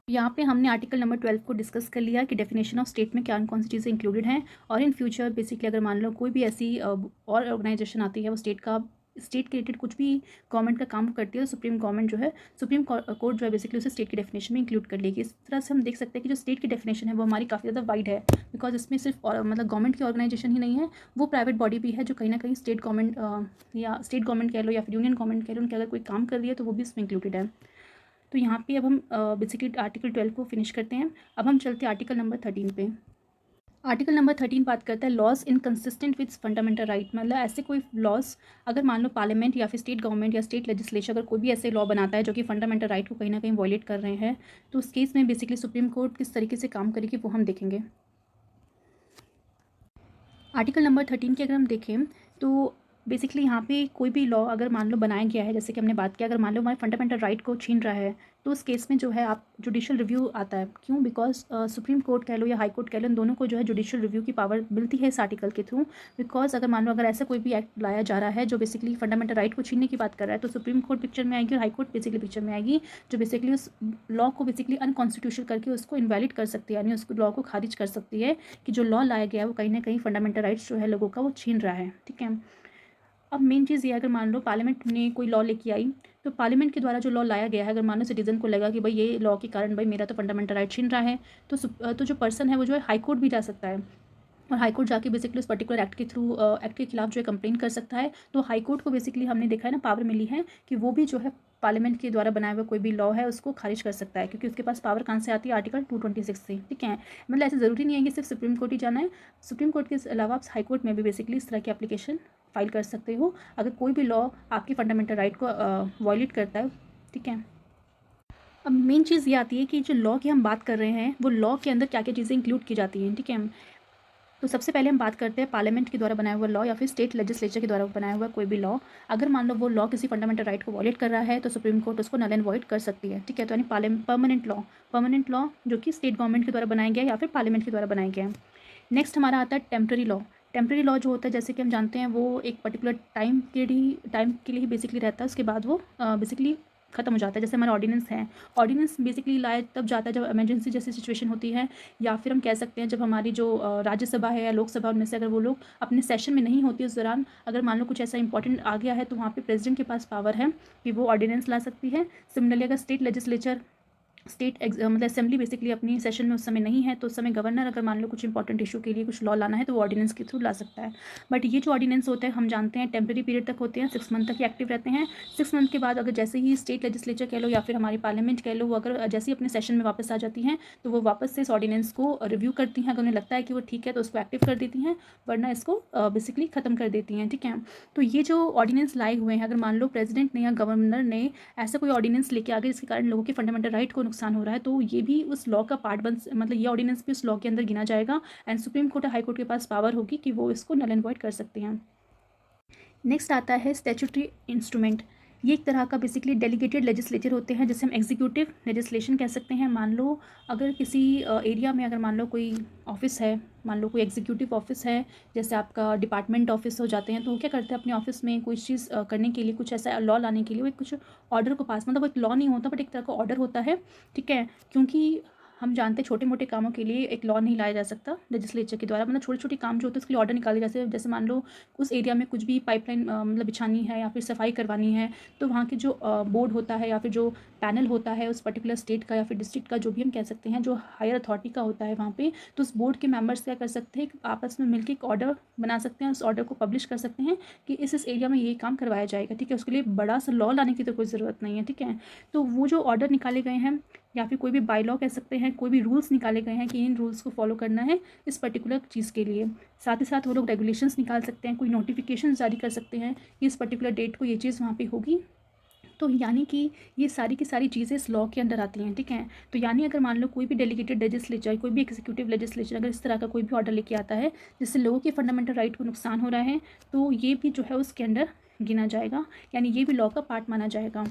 यहाँ पे हमने आर्टिकल नंबर 12 को डिस्कस कर लिया कि डेफिनेशन ऑफ स्टेट में क्या कौन सी चीज़ें इंक्लूडेड हैं, और इन फ्यूचर बेसिकली अगर मान लो कोई भी ऐसी और ऑर्गेनाइजेशन आती है वो स्टेट के रिलेटेड कुछ भी गवर्नमेंट का काम करती है, तो सुप्रीम कोर्ट जो है बेसिकली उसे स्टेट की डेफिनेशन में इंक्लूड कर लेगी। इस तरह से हम देख सकते हैं कि जो स्टेट की डेफिनेशन है वो हमारी काफ़ी ज़्यादा वाइड है, बिकॉज इसमें सिर्फ मतलब गवर्नमेंट की ऑर्गेनाइजेशन ही नहीं है, वो प्राइवेट बॉडी भी है जो कहीं ना कहीं स्टेट गवर्नमेंट या स्टेट गवर्नमेंट कह लो या फिर यूनियन गवर्नमेंट कह लो, उनके अगर कोई काम कर रही है तो वो भी इसमें इंक्लूडेड है। तो यहाँ पे अब हम बेसिकली आर्टिकल 12 को फिनिश करते हैं। अब हम चलते हैं आर्टिकल नंबर 13 पे। आर्टिकल नंबर 13 बात करता है laws inconsistent with fundamental right. मतलब ऐसे कोई लॉज अगर मान लो पार्लियामेंट या फिर स्टेट गवर्नमेंट या स्टेट लेजिस्लेचर अगर कोई भी ऐसे लॉ बनाता है जो कि फंडामेंटल राइट को कहीं ना कहीं वॉयलेट कर रहे हैं, तो उस केस में बेसिकली सुप्रीम कोर्ट किस तरीके से काम करेगी वो हम देखेंगे। आर्टिकल नंबर 13 की अगर हम देखें तो बेसिकली यहाँ पे कोई भी लॉ अगर मान लो बनाया गया है, जैसे कि हमने बात किया, अगर मान लो हमारे फंडामेंटल राइट को छीन रहा है, तो उस केस में जो है आप जुडिशियल रिव्यू आता है। क्यों? बिकॉज सुप्रीम कोर्ट कह लो या हाई कोर्ट कह लो, इन दोनों को जो है जुडिशियल रिव्यू की पावर मिलती है इस आर्टिकल के थ्रू। बिकॉज अगर मान लो अगर ऐसा कोई भी एक्ट लाया जा रहा है जो बेसिकली फंडामेंटल राइट को छीनने की बात कर रहा है, तो सुप्रीम कोर्ट पिक्चर में आएगी और हाई कोर्ट बेसिकली पिक्चर में आएगी, जो बेसिकली उस लॉ को बेसिकली अनकॉन्स्टिट्यूशनल करके उसको इनवैलिड कर सकती है, यानी उस लॉ को खारिज कर सकती है कि जो लॉ लाया गया है वो कहीं ना कहीं फंडामेंटल राइट्स जो है लोगों का वो छीन रहा है। ठीक है। अब मेन चीज़ ये, अगर मान लो पार्लियामेंट ने कोई लॉ लेके आई, तो पार्लियामेंट के द्वारा जो लॉ लाया गया है, अगर मान लो सिटीजन को लगा कि भाई ये लॉ के कारण भाई मेरा तो फंडामेंटल राइट छीन रहा है, तो जो पर्सन है वो जो है हाई कोर्ट भी जा सकता है और हाई कोर्ट जाके बेसिकली उस पर्टिकुलर एक्ट के थ्रू एक्ट के खिलाफ जो है कंप्लेन कर सकता है। तो हाई कोर्ट को बेसिकली हमने देखा है ना पावर मिली है कि वो भी जो है पार्लियामेंट के द्वारा बनाया हुआ कोई भी लॉ है उसको खारिज कर सकता है, क्योंकि उसके पास पावर कहाँ से आती है? आर्टिकल 226 से। ठीक है। मतलब ऐसे ज़रूरी नहीं है कि सिर्फ सुप्रीम कोर्ट ही जाना है, सुप्रीम कोर्ट के अलावा आप हाई कोर्ट में भी बेसिकली इस तरह की एप्लीकेशन फाइल कर सकते हो अगर कोई भी लॉ आपकी फंडामेंटल राइट को वॉयलेट करता है। ठीक है। अब मेन चीज़ ये आती है कि जो लॉ की हम बात कर रहे हैं वो लॉ के अंदर क्या क्या चीज़ें इंक्लूड की जाती हैं। ठीक है। तो सबसे पहले हम बात करते हैं पार्लियामेंट के द्वारा बनाया हुआ लॉ या फिर स्टेट लेजिस्लेचर के द्वारा बनाया हुआ कोई भी लॉ। अगर मान लो वो लॉ किसी फंडामेंटल राइट को वॉयलेट कर रहा है तो सुप्रीम कोर्ट उसको नल एंड वॉइड कर सकती है। ठीक है। तो यानी परमानेंट लॉ जो कि स्टेट गवर्नमेंट के द्वारा बनाया गया या फिर पार्लियामेंट के द्वारा बनाया गया है। नेक्स्ट हमारा आता है टेम्प्रेरी लॉ। टेम्प्रेरी लॉ जो होता है, जैसे कि हम जानते हैं, वो एक पर्टिकुलर टाइम के लिए ही बेसिकली रहता है, उसके बाद वो बेसिकली खत्म हो जाता है। जैसे हमारा ऑर्डिनेंस है, ऑर्डिनेंस बेसिकली लाया तब जाता है जब इमरजेंसी जैसी सिचुएशन होती है, या फिर हम कह सकते हैं जब हमारी जो राज्यसभा है या लोकसभा, उनमें से अगर वो लोग अपने सेशन में नहीं होती उस दौरान, अगर मान लो कुछ ऐसा इंपॉर्टेंट आ गया है, तो वहाँ पे प्रेसिडेंट के पास पावर है कि वो ऑर्डिनेंस ला सकती है। सिमिलरली अगर स्टेट लेजिस्लेचर मतलब असेंबली बेसिकली अपनी सेशन में उस समय नहीं है, तो उस समय गवर्नर अगर मान लो कुछ इंपॉर्टेंट इशू के लिए कुछ लॉ लाना है तो वो ऑर्डिनेंस के थ्रू ला सकता है। बट ये जो ऑर्डिनेंस होते हैं हम जानते हैं टेम्प्रेरी पीरियड तक होते हैं, 6 मंथ तक ही एक्टिव रहते हैं। 6 मंथ के बाद अगर जैसे ही स्टेट लेजिस्लेचर कह लो या फिर हमारी पार्लियामेंट कह लो, वो अगर जैसे ही अपने सेशन में वापस आ जाती हैं तो वो वापस से इस ऑर्डिनेंस को रिव्यू करती हैं। अगर उन्हें लगता है कि वो ठीक है तो उसको एक्टिव कर देती हैं, वरना इसको बेसिकली ख़त्म कर देती हैं। ठीक है। तो ये जो ऑर्डिनेंस लाए हुए हैं, अगर मान लो प्रेसिडेंट ने या गवर्नर ने ऐसा कोई ऑर्डिनेंस लेके आ गए जिसके कारण लोगों के फंडामेंटल राइट को नुकसान हो रहा है, तो ये भी उस लॉ का पार्ट मतलब ये ऑर्डिनेंस भी उस लॉ के अंदर गिना जाएगा एंड सुप्रीम कोर्ट और हाई कोर्ट के पास पावर होगी कि वो इसको नल एंड वॉइड कर सकते हैं। नेक्स्ट आता है स्टैट्यूटरी इंस्ट्रूमेंट। ये एक तरह का बेसिकली डेलीगेटेड लेजिस्लेचर होते हैं, जिसे हम एग्जीक्यूटिव लेजिस्लेशन कह सकते हैं। मान लो अगर किसी एरिया में अगर मान लो कोई ऑफिस है, मान लो कोई एग्जीक्यूटिव ऑफिस है, जैसे आपका डिपार्टमेंट ऑफिस हो जाते हैं, तो वो क्या करते हैं अपने ऑफिस में कोई चीज़ करने के लिए, कुछ ऐसा लॉ लाने के लिए, वो कुछ ऑर्डर को पास, मतलब वो एक लॉ नहीं होता बट एक तरह का ऑर्डर होता है। ठीक है। क्योंकि हम जानते हैं छोटे मोटे कामों के लिए एक लॉ नहीं लाया जा सकता लेजिस्लेचर के द्वारा, मतलब छोटे छोटे काम जो होते हैं उसके लिए ऑर्डर निकाले, जैसे मान लो उस एरिया में कुछ भी पाइपलाइन मतलब बिछानी है या फिर सफाई करवानी है, तो वहाँ के जो बोर्ड होता है या फिर जो पैनल होता है उस पर्टिकुलर स्टेट का या फिर डिस्ट्रिक्ट का, जो भी हम कह सकते हैं, जो हायर अथॉरिटी का होता है वहाँ पे, तो उस बोर्ड के मेंबर्स क्या कर सकते हैं, आपस में मिलकर एक ऑर्डर बना सकते हैं, उस ऑर्डर को पब्लिश कर सकते हैं कि इस एरिया में ये काम करवाया जाएगा। ठीक है। उसके लिए बड़ा सा लॉ लाने की तो कोई ज़रूरत नहीं है। ठीक है। तो वो जो ऑर्डर निकाले गए हैं या फिर कोई भी बाई लॉ कह सकते हैं, कोई भी रूल्स निकाले गए हैं कि इन रूल्स को फॉलो करना है इस पर्टिकुलर चीज़ के लिए। साथ ही साथ वो लोग रेगुलेशंस निकाल सकते हैं, कोई नोटिफिकेशन जारी कर सकते हैं कि इस पर्टिकुलर डेट को ये चीज़ वहाँ पे होगी। तो यानी कि ये सारी की सारी चीज़ें इस लॉ के अंदर आती हैं। ठीक है। तो यानी अगर मान लो कोई भी डेलीगेटेड लेजिस्लेचर, कोई भी एग्जीक्यूटिव लेजिस्लेचर अगर इस तरह का कोई भी ऑर्डर लेके आता है जिससे लोगों के फंडामेंटल राइट को नुकसान हो रहा है, तो ये भी जो है उसके अंदर गिना जाएगा, यानी ये भी लॉ का पार्ट माना जाएगा।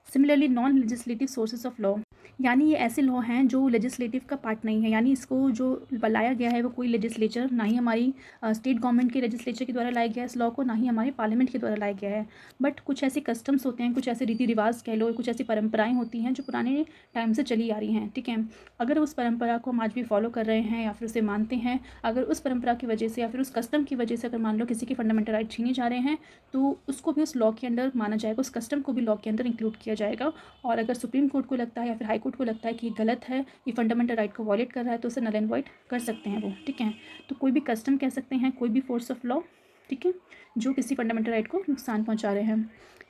Similarly non legislative sources of law, यानी ये ऐसे लॉ हैं जो लेजिस्लेटिव का पार्ट नहीं है, यानी इसको जो लाया गया है वो कोई लेजिस्लेचर, ना ही हमारी स्टेट गवर्नमेंट के लेजिस्लेचर के द्वारा लाया गया है इस लॉ को, ना ही हमारे पार्लियामेंट के द्वारा लाया गया है। बट कुछ ऐसे कस्टम्स होते हैं, कुछ ऐसे रीति रिवाज कह लो, कुछ ऐसी परंपराएं होती हैं जो पुराने टाइम से चली आ रही हैं। ठीक है। अगर उस परंपरा को हम आज भी फॉलो कर रहे हैं या फिर उसे मानते हैं, अगर उस परंपरा की वजह से या फिर उस कस्टम की वजह से अगर मान लो किसी के फंडामेंटल राइट छीने जा रहे हैं, तो उसको भी उस लॉ के अंदर माना जाएगा, उस कस्टम को भी लॉ के अंदर इंक्लूड किया जाएगा। और अगर सुप्रीम कोर्ट को लगता है या फिर हाई कोर्ट को लगता है कि ये गलत है, ये फंडामेंटल राइट को वॉयलेट कर रहा है, तो उसे नल एंड वॉइड कर सकते हैं वो। ठीक है। तो कोई भी कस्टम कह सकते हैं, कोई भी फोर्स ऑफ लॉ, ठीक है, जो किसी फंडामेंटल राइट को नुकसान पहुंचा रहे हैं।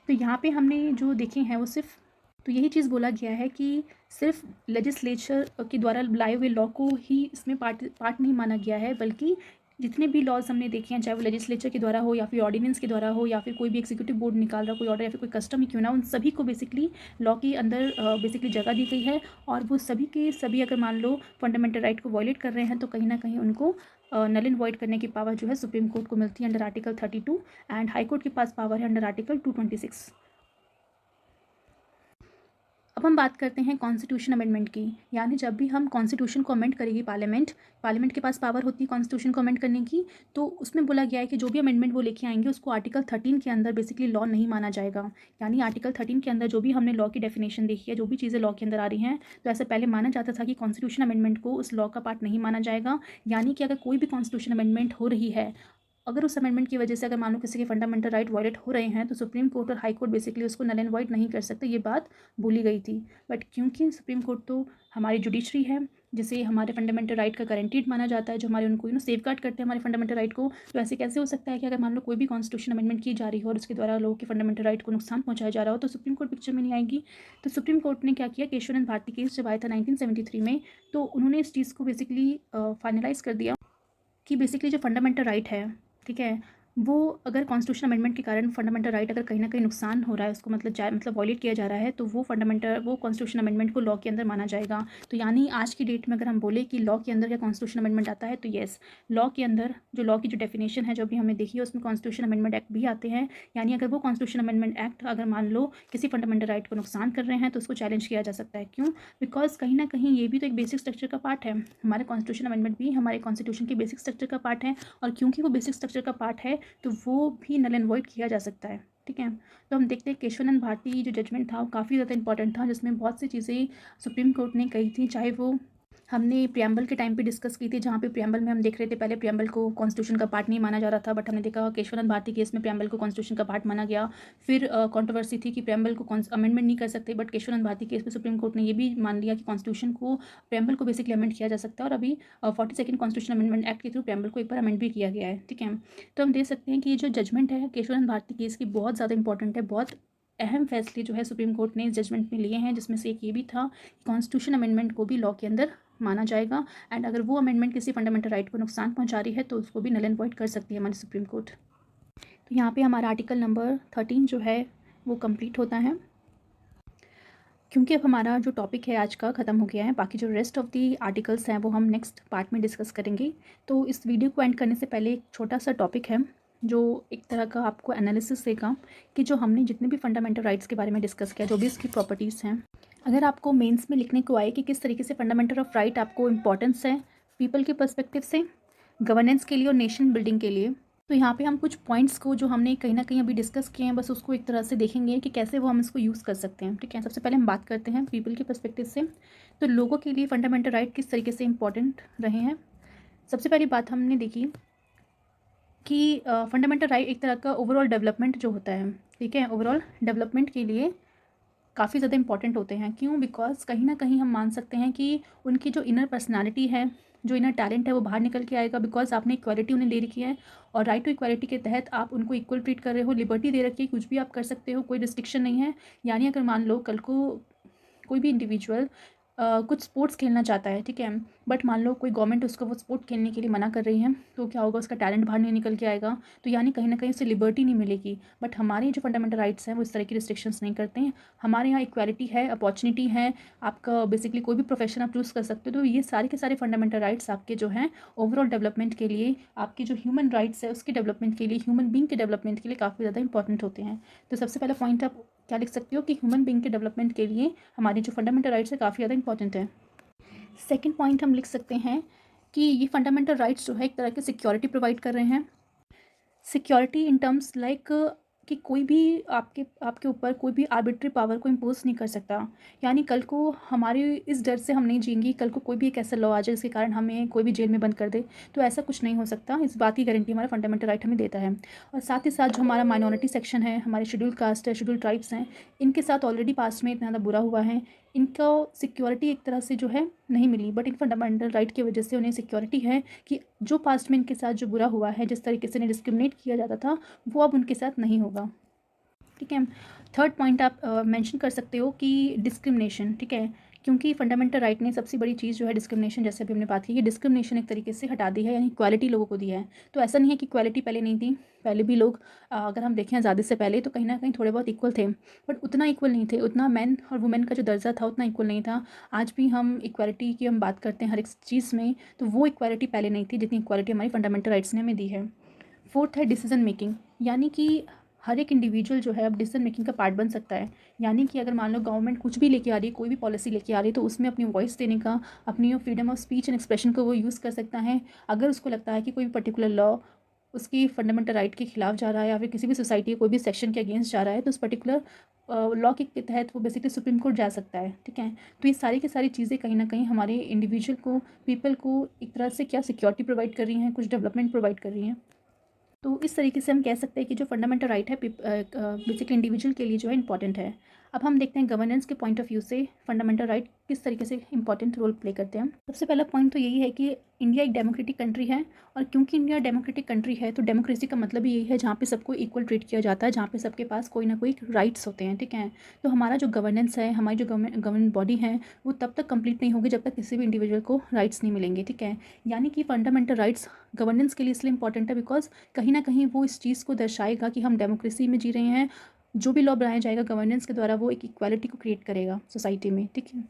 तो यहाँ पे हमने जो देखे हैं वो सिर्फ तो यही चीज़ बोला गया है कि सिर्फ लेजिस्लेचर के द्वारा लाए हुए लॉ को ही इसमें पार्ट नहीं माना गया है, बल्कि जितने भी लॉज हमने देखे हैं, चाहे वो लेजिस्लेचर के द्वारा हो या फिर ऑर्डिनेंस के द्वारा हो या फिर कोई भी एग्जीक्यूटिव बोर्ड निकाल रहा कोई ऑर्डर या फिर कोई कस्टम ही क्यों ना, उन सभी को बेसिकली लॉ के अंदर बेसिकली जगह दी गई है। और वो सभी के सभी अगर मान लो फंडामेंटल राइट को वॉयलेट कर रहे हैं तो कहीं ना कहीं उनको नल एंड वॉइड करने की पावर जो है सुप्रीम कोर्ट को मिलती है under article 32, and high court के पास पावर है अंडर आर्टिकल 226। अब हम बात करते हैं कॉन्स्टिट्यूशन अमेंडमेंट की, यानी जब भी हम कॉन्स्टिट्यूशन को अमेंड करेगी पार्लियामेंट के पास पावर होती है कॉन्स्टिट्यूशन को अमेंड करने की। तो उसमें बोला गया है कि जो भी अमेंडमेंट वो लेके आएंगे उसको आर्टिकल 13 के अंदर बेसिकली लॉ नहीं माना जाएगा। यानी आर्टिकल 13 के अंदर जो भी हमने लॉ की डेफिनेशन देखी है, जो भी चीज़ें लॉ के अंदर आ रही हैं, तो ऐसा पहले माना जाता था कि कॉन्स्टिट्यूशन अमेंडमेंट को उस लॉ का पार्ट नहीं माना जाएगा। यानी कि अगर कोई भी कॉन्स्टिट्यूशन अमेंडमेंट हो रही है, अगर उस अमेंडमेंट की वजह से अगर मान लो किसी के फंडामेंटल राइट वायलेट हो रहे हैं, तो सुप्रीम कोर्ट और हाई कोर्ट बेसिकली उसको नल एंड वॉइड नहीं कर सकते। ये बात बोली गई थी, बट क्योंकि सुप्रीम कोर्ट तो हमारी जुडिशरी है जिसे हमारे फंडामेंटल राइट का गारंटीड माना जाता है, जो हमारे उनको सेफ गार्ड करते हैं हमारे फंडामेंटल राइट को। तो ऐसे कैसे हो सकता है कि अगर मान लो कोई भी कॉन्स्टिट्यूशन अमेंडमेंट की जा रही हो और उसके द्वारा लोगों के फंडामेंटल राइट को नुकसान पहुंचाया जा रहा हो, तो सुप्रीम कोर्ट पिक्चर में नहीं आएगी। तो सुप्रीम कोर्ट ने क्या किया, केशवानंद भारती केस जब आया था 1973 में, तो उन्होंने इस चीज़ को बेसिकली फाइनलाइज कर दिया कि बेसिकली जो फंडामेंटल राइट है, ठीक है, वो अगर कॉन्स्टिट्यूशन अमेंडमेंट के कारण फंडामेंटल राइट अगर कहीं ना कहीं नुकसान हो रहा है, उसको मतलब वॉयलेट किया जा रहा है, तो वो कॉन्स्टिट्यूशन अमेंडमेंट को लॉ के अंदर माना जाएगा। तो यानी आज की डेट में अगर हम बोले कि लॉ के अंदर क्या कॉन्स्टिट्यूशन अमेंडमेंट आता है, तो येस, लॉ के अंदर जो लॉ की जो डेफिनेशन है जो भी हमने देखी है उसमें कॉन्स्टिट्यूशन अमेंडमेंट एक्ट भी आते हैं। यानी अगर वो कॉन्स्टिट्यूशन अमेंडमेंट एक्ट अगर मान लो किसी फंडामेंटल राइट को नुकसान कर रहे हैं तो उसको चैलेंज किया जा सकता है। क्यों? बिकॉज कहीं ना कहीं ये भी तो एक बेसिक स्ट्रक्चर का पार्ट है। हमारे कॉन्स्टिट्यूशन अमेंडमेंट भी हमारे कॉन्स्टिट्यूशन के बेसिक स्ट्रक्चर का पार्ट है, और क्योंकि वो बेसिक स्ट्रक्चर का पार्ट है तो वो भी नल एंड वॉइड किया जा सकता है। ठीक है, तो हम देखते हैं केशवानंद भारती जो जजमेंट था वो काफ़ी ज़्यादा इंपॉर्टेंट था, जिसमें बहुत सी चीज़ें सुप्रीम कोर्ट ने कही थी। चाहे वो हमने प्रियम्बल के टाइम पे डिस्कस की थी, जहाँ पे प्रियम्बल में हम देख रहे थे पहले प्रियम्बल को कॉन्स्टिट्यूशन का पार्ट नहीं माना जा रहा था, बट हमने देखा केशवानंद भारती केस में प्रियम्बल को कॉन्स्टिट्यूशन का पार्ट माना गया। फिर कंट्रोवर्सी थी कि प्रियम्बल को अमेंडमेंट नहीं कर सकते, बट केशवानंद भारती केस में सुप्रीम कोर्ट ने ये भी मान लिया कि कॉन्स्टिट्यूशन को प्रियम्बल को बेसिकली अमेंड किया जा सकता है। और अभी 42nd कॉन्स्टिट्यूशन अमेंडमेंट एक्ट के थ्रू प्रियम्बल को एक बार अमेंड भी किया गया है। ठीक है, तो हम देख सकते हैं कि ये जो जजमेंट है केशवानंद भारती केस की बहुत ज़्यादा इंपॉर्टेंट है। बहुत अहम फैसले जो है सुप्रीम कोर्ट ने इस जजमेंट में लिए हैं, जिसमें से एक ये भी था कि कॉन्स्टिट्यूशन अमेंडमेंट को भी लॉ के अंदर माना जाएगा, एंड अगर वो अमेंडमेंट किसी फंडामेंटल राइट को नुकसान पहुंचा रही है तो उसको भी नल एंड वॉइड कर सकती है हमारी सुप्रीम कोर्ट। तो यहाँ पे हमारा आर्टिकल नंबर 13 जो है वो कंप्लीट होता है। क्योंकि अब हमारा जो टॉपिक है आज का ख़त्म हो गया है, बाकी जो रेस्ट ऑफ दी आर्टिकल्स हैं वो हम नेक्स्ट पार्ट में डिस्कस करेंगे। तो इस वीडियो को एंड करने से पहले एक छोटा सा टॉपिक है जो एक तरह का आपको एनालिसिस देगा कि जो हमने जितने भी फंडामेंटल राइट्स के बारे में डिस्कस किया, जो भी इसकी प्रॉपर्टीज़ हैं, अगर आपको मेंस में लिखने को आए कि किस तरीके से फंडामेंटल ऑफ राइट आपको इंपॉर्टेंस है पीपल के पर्सपेक्टिव से, गवर्नेंस के लिए और नेशन बिल्डिंग के लिए, तो यहाँ पे हम कुछ पॉइंट्स को जो हमने कहीं ना कहीं अभी डिस्कस किए हैं बस उसको एक तरह से देखेंगे कि कैसे वो हम इसको यूज़ कर सकते हैं। ठीक है, सबसे पहले हम बात करते हैं पीपल के पर्सपेक्टिव से, तो लोगों के लिए फंडामेंटल राइट किस तरीके से इंपॉर्टेंट रहे हैं। सबसे पहली बात हमने देखी कि फंडामेंटल राइट एक तरह का ओवरऑल डेवलपमेंट जो होता है, ठीक है, ओवरऑल डेवलपमेंट के लिए काफ़ी ज़्यादा इंपॉर्टेंट होते हैं। क्यों? बिकॉज कहीं ना कहीं हम मान सकते हैं कि उनकी जो इनर पर्सनालिटी है, जो इनर टैलेंट है वो बाहर निकल के आएगा, बिकॉज आपने इक्वालिटी उन्हें दे रखी है, और राइट टू इक्वालिटी के तहत आप उनको इक्वल ट्रीट कर रहे हो, लिबर्टी दे रखी है, कुछ भी आप कर सकते हो, कोई रिस्ट्रिक्शन नहीं है। यानी अगर मान लो कल को कोई भी इंडिविजुअल कुछ स्पोर्ट्स खेलना चाहता है, ठीक है, बट मान लो कोई गवर्नमेंट उसको वो स्पोर्ट खेलने के लिए मना कर रही है, तो क्या होगा, उसका टैलेंट बाहर नहीं निकल के आएगा। तो यानी कहीं ना कहीं उसे लिबर्टी नहीं मिलेगी। बट हमारे जो फंडामेंटल राइट्स हैं वो इस तरह की रिस्ट्रिक्शंस नहीं करते हैं। हमारे यहाँ इक्वालिटी है, अपॉर्चुनिटी है, आपका बेसिकली कोई भी प्रोफेशन आप चूज़ कर सकते हो। तो ये सारे के सारे फंडामेंटल राइट्स आपके जो हैं ओवरऑल डेवलपमेंट के लिए, आपकी जो ह्यूमन राइट्स है उसके डेवलपमेंट के लिए, ह्यूमन बींग के डेवलपमेंट के लिए काफ़ी ज़्यादा इंपॉर्टेंट होते हैं। तो सबसे पहला पॉइंट आप क्या लिख सकते हो कि ह्यूमन बींग के डेवलपमेंट के लिए हमारे जो फंडामेंटल राइट्स है काफ़ी ज़्यादा इंपॉर्टेंट है। सेकेंड पॉइंट हम लिख सकते हैं कि ये फंडामेंटल राइट्स जो है एक तरह की सिक्योरिटी प्रोवाइड कर रहे हैं। सिक्योरिटी इन टर्म्स लाइक कि कोई भी आपके आपके ऊपर कोई भी आर्बिट्री पावर को इम्पोज नहीं कर सकता। यानी कल को हमारे इस डर से हम नहीं जिएंगे, कल को कोई भी एक ऐसा लॉ आ जाए जिसके कारण हमें कोई भी जेल में बंद कर दे, तो ऐसा कुछ नहीं हो सकता। इस बात की गारंटी हमारा फंडामेंटल राइट हमें देता है। और साथ ही साथ जो हमारा माइनॉरिटी सेक्शन है, हमारे शेड्यूल कास्ट है, शेड्यूल ट्राइब्स हैं, इनके साथ ऑलरेडी पास्ट में इतना ज़्यादा बुरा हुआ है, इनका सिक्योरिटी एक तरह से जो है नहीं मिली, बट इन फंडामेंटल राइट की वजह से उन्हें सिक्योरिटी है कि जो पास्ट में इनके साथ जो बुरा हुआ है, जिस तरीके से इन्हें डिस्क्रिमिनेट किया जाता था, वो अब उनके साथ नहीं होगा। ठीक है। थर्ड पॉइंट आप मेंशन कर सकते हो कि डिस्क्रिमिनेशन, ठीक है, क्योंकि फंडामेंटल राइट ने सबसे बड़ी चीज़ जो है डिस्क्रिमिनेशन, जैसे अभी हमने बात की, कि डिस्क्रिमिनेशन एक तरीके से हटा दी है, यानी इक्वालिटी लोगों को दी है। तो ऐसा नहीं है कि इक्वालिटी पहले नहीं थी, पहले भी लोग अगर हम देखें आज़ादी से पहले तो कहीं ना कहीं थोड़े बहुत इक्वल थे, बट उतना इक्वल नहीं थे, उतना मैन और वुमेन का जो दर्जा था उतना इक्वल नहीं था। आज भी हम इक्वालिटी की हम बात करते हैं हर एक चीज़ में, तो वो इक्वालिटी पहले नहीं थी जितनी इक्वालिटी हमारी फंडामेंटल राइट्स ने हमें दी है। फोर्थ है डिसीजन मेकिंग, यानी कि हर एक इंडिविजुअल जो है अब डिसीजन मेकिंग का पार्ट बन सकता है। यानी कि अगर मान लो गवर्नमेंट कुछ भी लेके आ रही है, कोई भी पॉलिसी लेके आ रही है, तो उसमें अपनी वॉइस देने का, अपनी freedom of speech and expression को वो यूज़ कर सकता है। अगर उसको लगता है कि कोई भी पर्टिकुलर लॉ उसकी फंडामेंटल राइट के खिलाफ जा रहा है, या फिर किसी भी सोसाइटी कोई भी सेक्शन के अगेंस्ट जा रहा है, तो उस पर्टिकुलर लॉ के तहत वो बेसिकली सुप्रीम कोर्ट जा सकता है। ठीक है। तो ये सारी की सारी चीज़ें कहीं ना कहीं हमारे इंडिविजुअल को, पीपल को एक तरह से क्या सिक्योरिटी प्रोवाइड कर रही हैं, कुछ डेवलपमेंट प्रोवाइड कर रही हैं। तो इस तरीके से हम कह सकते हैं कि जो फंडामेंटल राइट है बेसिकली इंडिविजुअल के लिए जो है इंपॉर्टेंट है। अब हम देखते हैं गवर्नेंस के पॉइंट ऑफ व्यू से फंडामेंटल राइट किस तरीके से इंपॉर्टेंट रोल प्ले करते हैं। सबसे पहला पॉइंट तो यही है कि इंडिया एक डेमोक्रेटिक कंट्री है, और क्योंकि इंडिया डेमोक्रेटिक कंट्री है तो डेमोक्रेसी का मतलब ही यही है जहाँ पे सबको इक्वल ट्रीट किया जाता है, जहाँ पे सबके पास कोई ना कोई राइट्स होते हैं। ठीक है। तो हमारा जो गवर्नेंस है, हमारी जो गवर्नमेंट बॉडी है, वो तब तक कंप्लीट नहीं होगी जब तक किसी भी इंडिविजुअल को राइट्स नहीं मिलेंगे। ठीक है। यानी कि फंडामेंटल राइट्स गवर्नेंस के लिए इसलिए इंपॉर्टेंट है बिकॉज कहीं ना कहीं वो इस चीज़ को दर्शाएगा कि हम डेमोक्रेसी में जी रहे हैं। जो भी लॉ बनाया जाएगा गवर्नेंस के द्वारा वो एक इक्वालिटी को क्रिएट करेगा सोसाइटी में। ठीक है।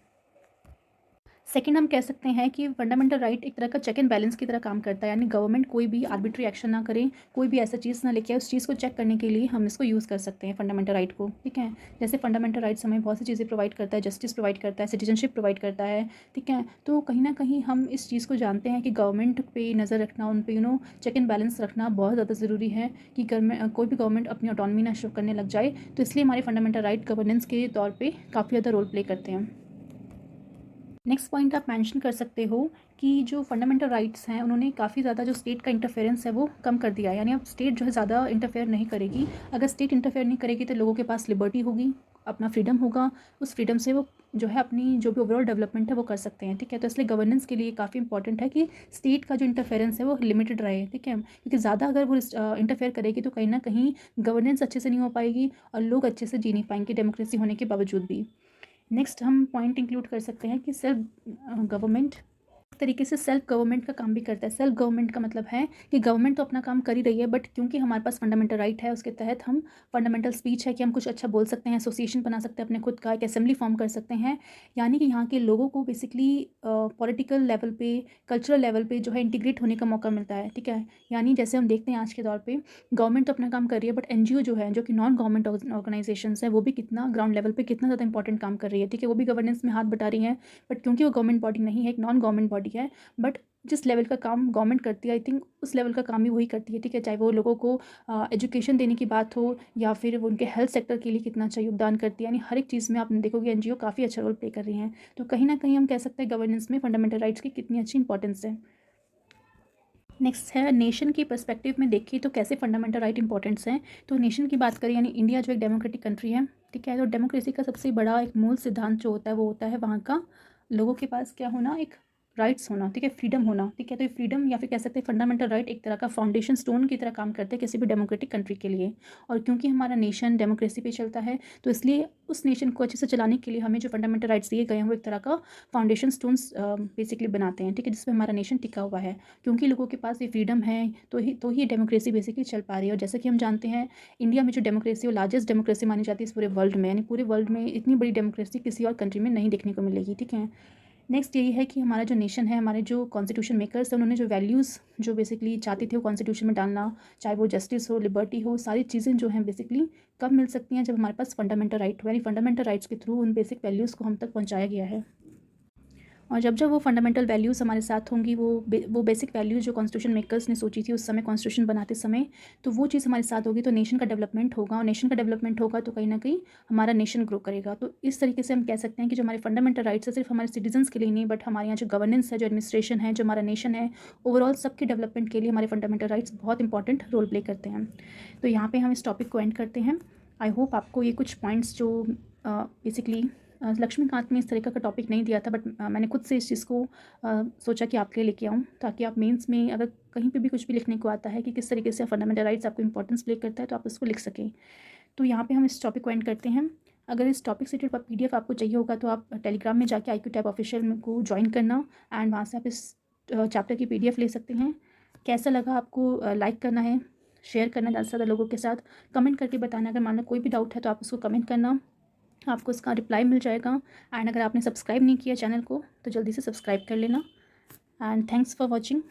सेकंड हम कह सकते हैं कि फंडामेंटल राइट एक तरह का चेक एंड बैलेंस की तरह काम करता है, यानी गवर्नमेंट कोई भी आर्बिट्री एक्शन ना करे, कोई भी ऐसा चीज़ ना लेके आए, उस चीज़ को चेक करने के लिए हम इसको यूज़ कर सकते हैं फंडामेंटल राइट को। ठीक है। जैसे फंडामेंटल राइट्स हमें बहुत सी चीज़ें प्रोवाइड करता है, जस्टिस प्रोवाइड करता है, सिटीजनशिप प्रोवाइड करता है। ठीक है। तो कहीं ना कहीं हम इस चीज़ को जानते हैं कि गवर्नमेंट पे नज़र रखना, उन पे चेक एंड बैलेंस रखना बहुत ज़्यादा ज़रूरी है कि कोई भी गवर्नमेंट अपनी ऑटोनॉमी ना शो करने लग जाए। तो इसलिए हमारे फंडामेंटल राइट गवर्नेंस के तौर पर काफ़ी ज़्यादा रोल प्ले करते हैं। नेक्स्ट पॉइंट आप मेंशन कर सकते हो कि जो फंडामेंटल राइट्स हैं उन्होंने काफ़ी ज़्यादा जो स्टेट का इंटरफेरेंस है वो कम कर दिया है, यानी अब स्टेट जो है ज़्यादा इंटरफेयर नहीं करेगी। अगर स्टेट इंटरफेयर नहीं करेगी तो लोगों के पास लिबर्टी होगी, अपना फ्रीडम होगा, उस फ्रीडम से वो जो है अपनी जो भी ओवरऑल डेवलपमेंट है वो कर सकते हैं। ठीक है। तो इसलिए गवर्नेंस के लिए काफ़ी इंपॉर्टेंट है कि स्टेट का जो इंटरफेरेंस है वो लिमिटेड रहे। ठीक है। क्योंकि ज़्यादा अगर वो इंटरफेयर करेगी तो कहीं ना कहीं गवर्नेंस अच्छे से नहीं हो पाएगी और लोग अच्छे से जी नहीं पाएंगे डेमोक्रेसी होने के बावजूद भी। नेक्स्ट हम पॉइंट इंक्लूड कर सकते हैं कि सेल्फ गवर्नमेंट तरीके से सेल्फ गवर्नमेंट का काम भी करता है। सेल्फ गवर्नमेंट का मतलब है कि गवर्नमेंट तो अपना काम कर ही रही है, बट क्योंकि हमारे पास फंडामेंटल राइट है उसके तहत हम फंडामेंटल स्पीच है कि हम कुछ अच्छा बोल सकते हैं, एसोसिएशन बना सकते हैं अपने खुद का, एक असेंबली फॉर्म कर सकते हैं। यानी कि यहाँ के लोगों को बेसिकली पॉलिटिकल लेवल पे, कल्चरल लेवल पे जो है इंटीग्रेट होने का मौका मिलता है। ठीक है। यानी जैसे हम देखते हैं आज के दौर पर गवर्नमेंट तो अपना काम कर रही है, बट NGO जो है, जो कि नॉन गवर्नमेंट ऑर्गेनाइजेशन है, वो भी कितना ग्राउंड लेवल पर कितना ज़्यादा इंपॉर्टेंट काम कर रही है। ठीक है। वो भी गवर्नेंस में हाथ बटा रही है, बट क्योंकि वो गवर्नमेंट बॉडी नहीं है, एक नॉन गवर्नमेंट बॉडी है, बट जिस लेवल का काम गवर्नमेंट करती है आई थिंक उस लेवल का काम भी वही करती है। ठीक है। चाहे वो लोगों को एजुकेशन देने की बात हो या फिर वो उनके हेल्थ सेक्टर के लिए कितना अच्छा योगदान करती है, यानी हर एक चीज़ में आप देखोगे NGO काफ़ी अच्छा रोल प्ले कर रही हैं। तो कहीं ना कहीं हम कह सकते हैं गवर्नेंस में फंडामेंटल राइट्स की कितनी अच्छी इंपॉर्टेंस है। नेक्स्ट है नेशन की पर्सपेक्टिव में देखिए तो कैसे फंडामेंटल राइट इंपॉर्टेंट्स हैं। तो नेशन की बात करें, यानी इंडिया जो एक डेमोक्रेटिक कंट्री है। ठीक है। तो डेमोक्रेसी का सबसे बड़ा एक मूल सिद्धांत जो होता है वो होता है वहाँ का लोगों के पास क्या होना, एक राइट्स होना। ठीक है। फ्रीडम होना। ठीक है। तो ये फ्रीडम या फिर कह सकते हैं फंडामेंटल राइट एक तरह का फाउंडेशन स्टोन की तरह काम करते हैं किसी भी डेमोक्रेटिक कंट्री के लिए। और क्योंकि हमारा नेशन डेमोक्रेसी पे चलता है तो इसलिए उस नेशन को अच्छे से चलाने के लिए हमें जो फंडामेंटल राइट्स दिए गए हैं वो एक तरह का फाउंडेशन स्टोन्स बेसिकली बनाते हैं। ठीक है। जिसमें हमारा नेशन टिका हुआ है। क्योंकि लोगों के पास ये फ्रीडम है तो ही डेमोक्रेसी बेसिकली चल पा रही है। और जैसा कि हम जानते हैं इंडिया में जो डेमोक्रेसी वो लार्जेस्ट डेमोक्रेसी मानी जाती है इस पूरे वर्ल्ड में, यानी पूरे वर्ल्ड में इतनी बड़ी डेमोक्रेसी किसी और कंट्री में नहीं देखने को मिलेगी। ठीक है। नेक्स्ट यही है कि हमारा जो नेशन है, हमारे जो कॉन्स्टिट्यूशन मेकर्स हैं, उन्होंने जो वैल्यूज़ जो बेसिकली चाहती थी वो कॉन्स्टिट्यूशन में डालना, चाहे वो जस्टिस हो, लिबर्टी हो, सारी चीज़ें जो हैं बेसिकली कब मिल सकती हैं, जब हमारे पास फंडामेंटल राइट हो, यानी फंडामेंटल राइट्स के थ्रू उन बेसिक वैल्यूज़ को हम तक पहुँचाया गया है। और जब जब वो फंडामेंटल वैल्यूज़ हमारे साथ होंगी, वो बेसिक वैल्यूज़ जो कॉन्स्टिट्यूशन मेकर्स ने सोची थी उस समय कॉन्स्टिट्यूशन बनाते समय, तो वो चीज़ हमारे साथ होगी तो नेशन का डेवलपमेंट होगा, और नेशन का डेवलपमेंट होगा तो कहीं ना कहीं हमारा नेशन ग्रो करेगा। तो इस तरीके से हम कह सकते हैं कि जो हमारे फंडामेंटल राइट्स है सिर्फ हमारे सिटीजन्स के लिए नहीं, बट हमारे यहाँ जो गवर्नेंस है, जो एडमिनिस्ट्रेशन है, जो हमारा नेशन है, ओवरऑल सबके डेवलपमेंट के लिए हमारे फंडामेंटल राइट्स बहुत इंपॉर्टेंट रोल प्ले करते हैं। तो यहाँ पर हम इस टॉपिक को एंड करते हैं। आई होप आपको ये कुछ पॉइंट्स जो बेसिकली लक्ष्मीकांत में इस तरीके का टॉपिक नहीं दिया था, बट मैंने खुद से इस चीज़ को सोचा कि आपके लिए लेके आऊँ, ताकि आप मेंस में अगर कहीं पे भी कुछ भी लिखने को आता है कि किस तरीके से फंडामेंटल राइट्स आपको इंपॉर्टेंस प्ले करता है तो आप उसको लिख सकें। तो यहाँ पे हम इस टॉपिक को एंड करते हैं। अगर इस टॉपिक से रिलेटेड PDF आपको चाहिए होगा तो आप टेलीग्राम में जाके IQ टैब ऑफिशियल को ज्वाइन करना एंड वहाँ से आप इस चैप्टर की PDF ले सकते हैं। कैसा लगा आपको लाइक करना है, शेयर करना ज़्यादा से ज़्यादा लोगों के साथ, कमेंट करके बताना। अगर मान लो कोई भी डाउट है तो आप उसको कमेंट करना, आपको उसका रिप्लाई मिल जाएगा। एंड अगर आपने सब्सक्राइब नहीं किया चैनल को तो जल्दी से सब्सक्राइब कर लेना। And thanks for watching.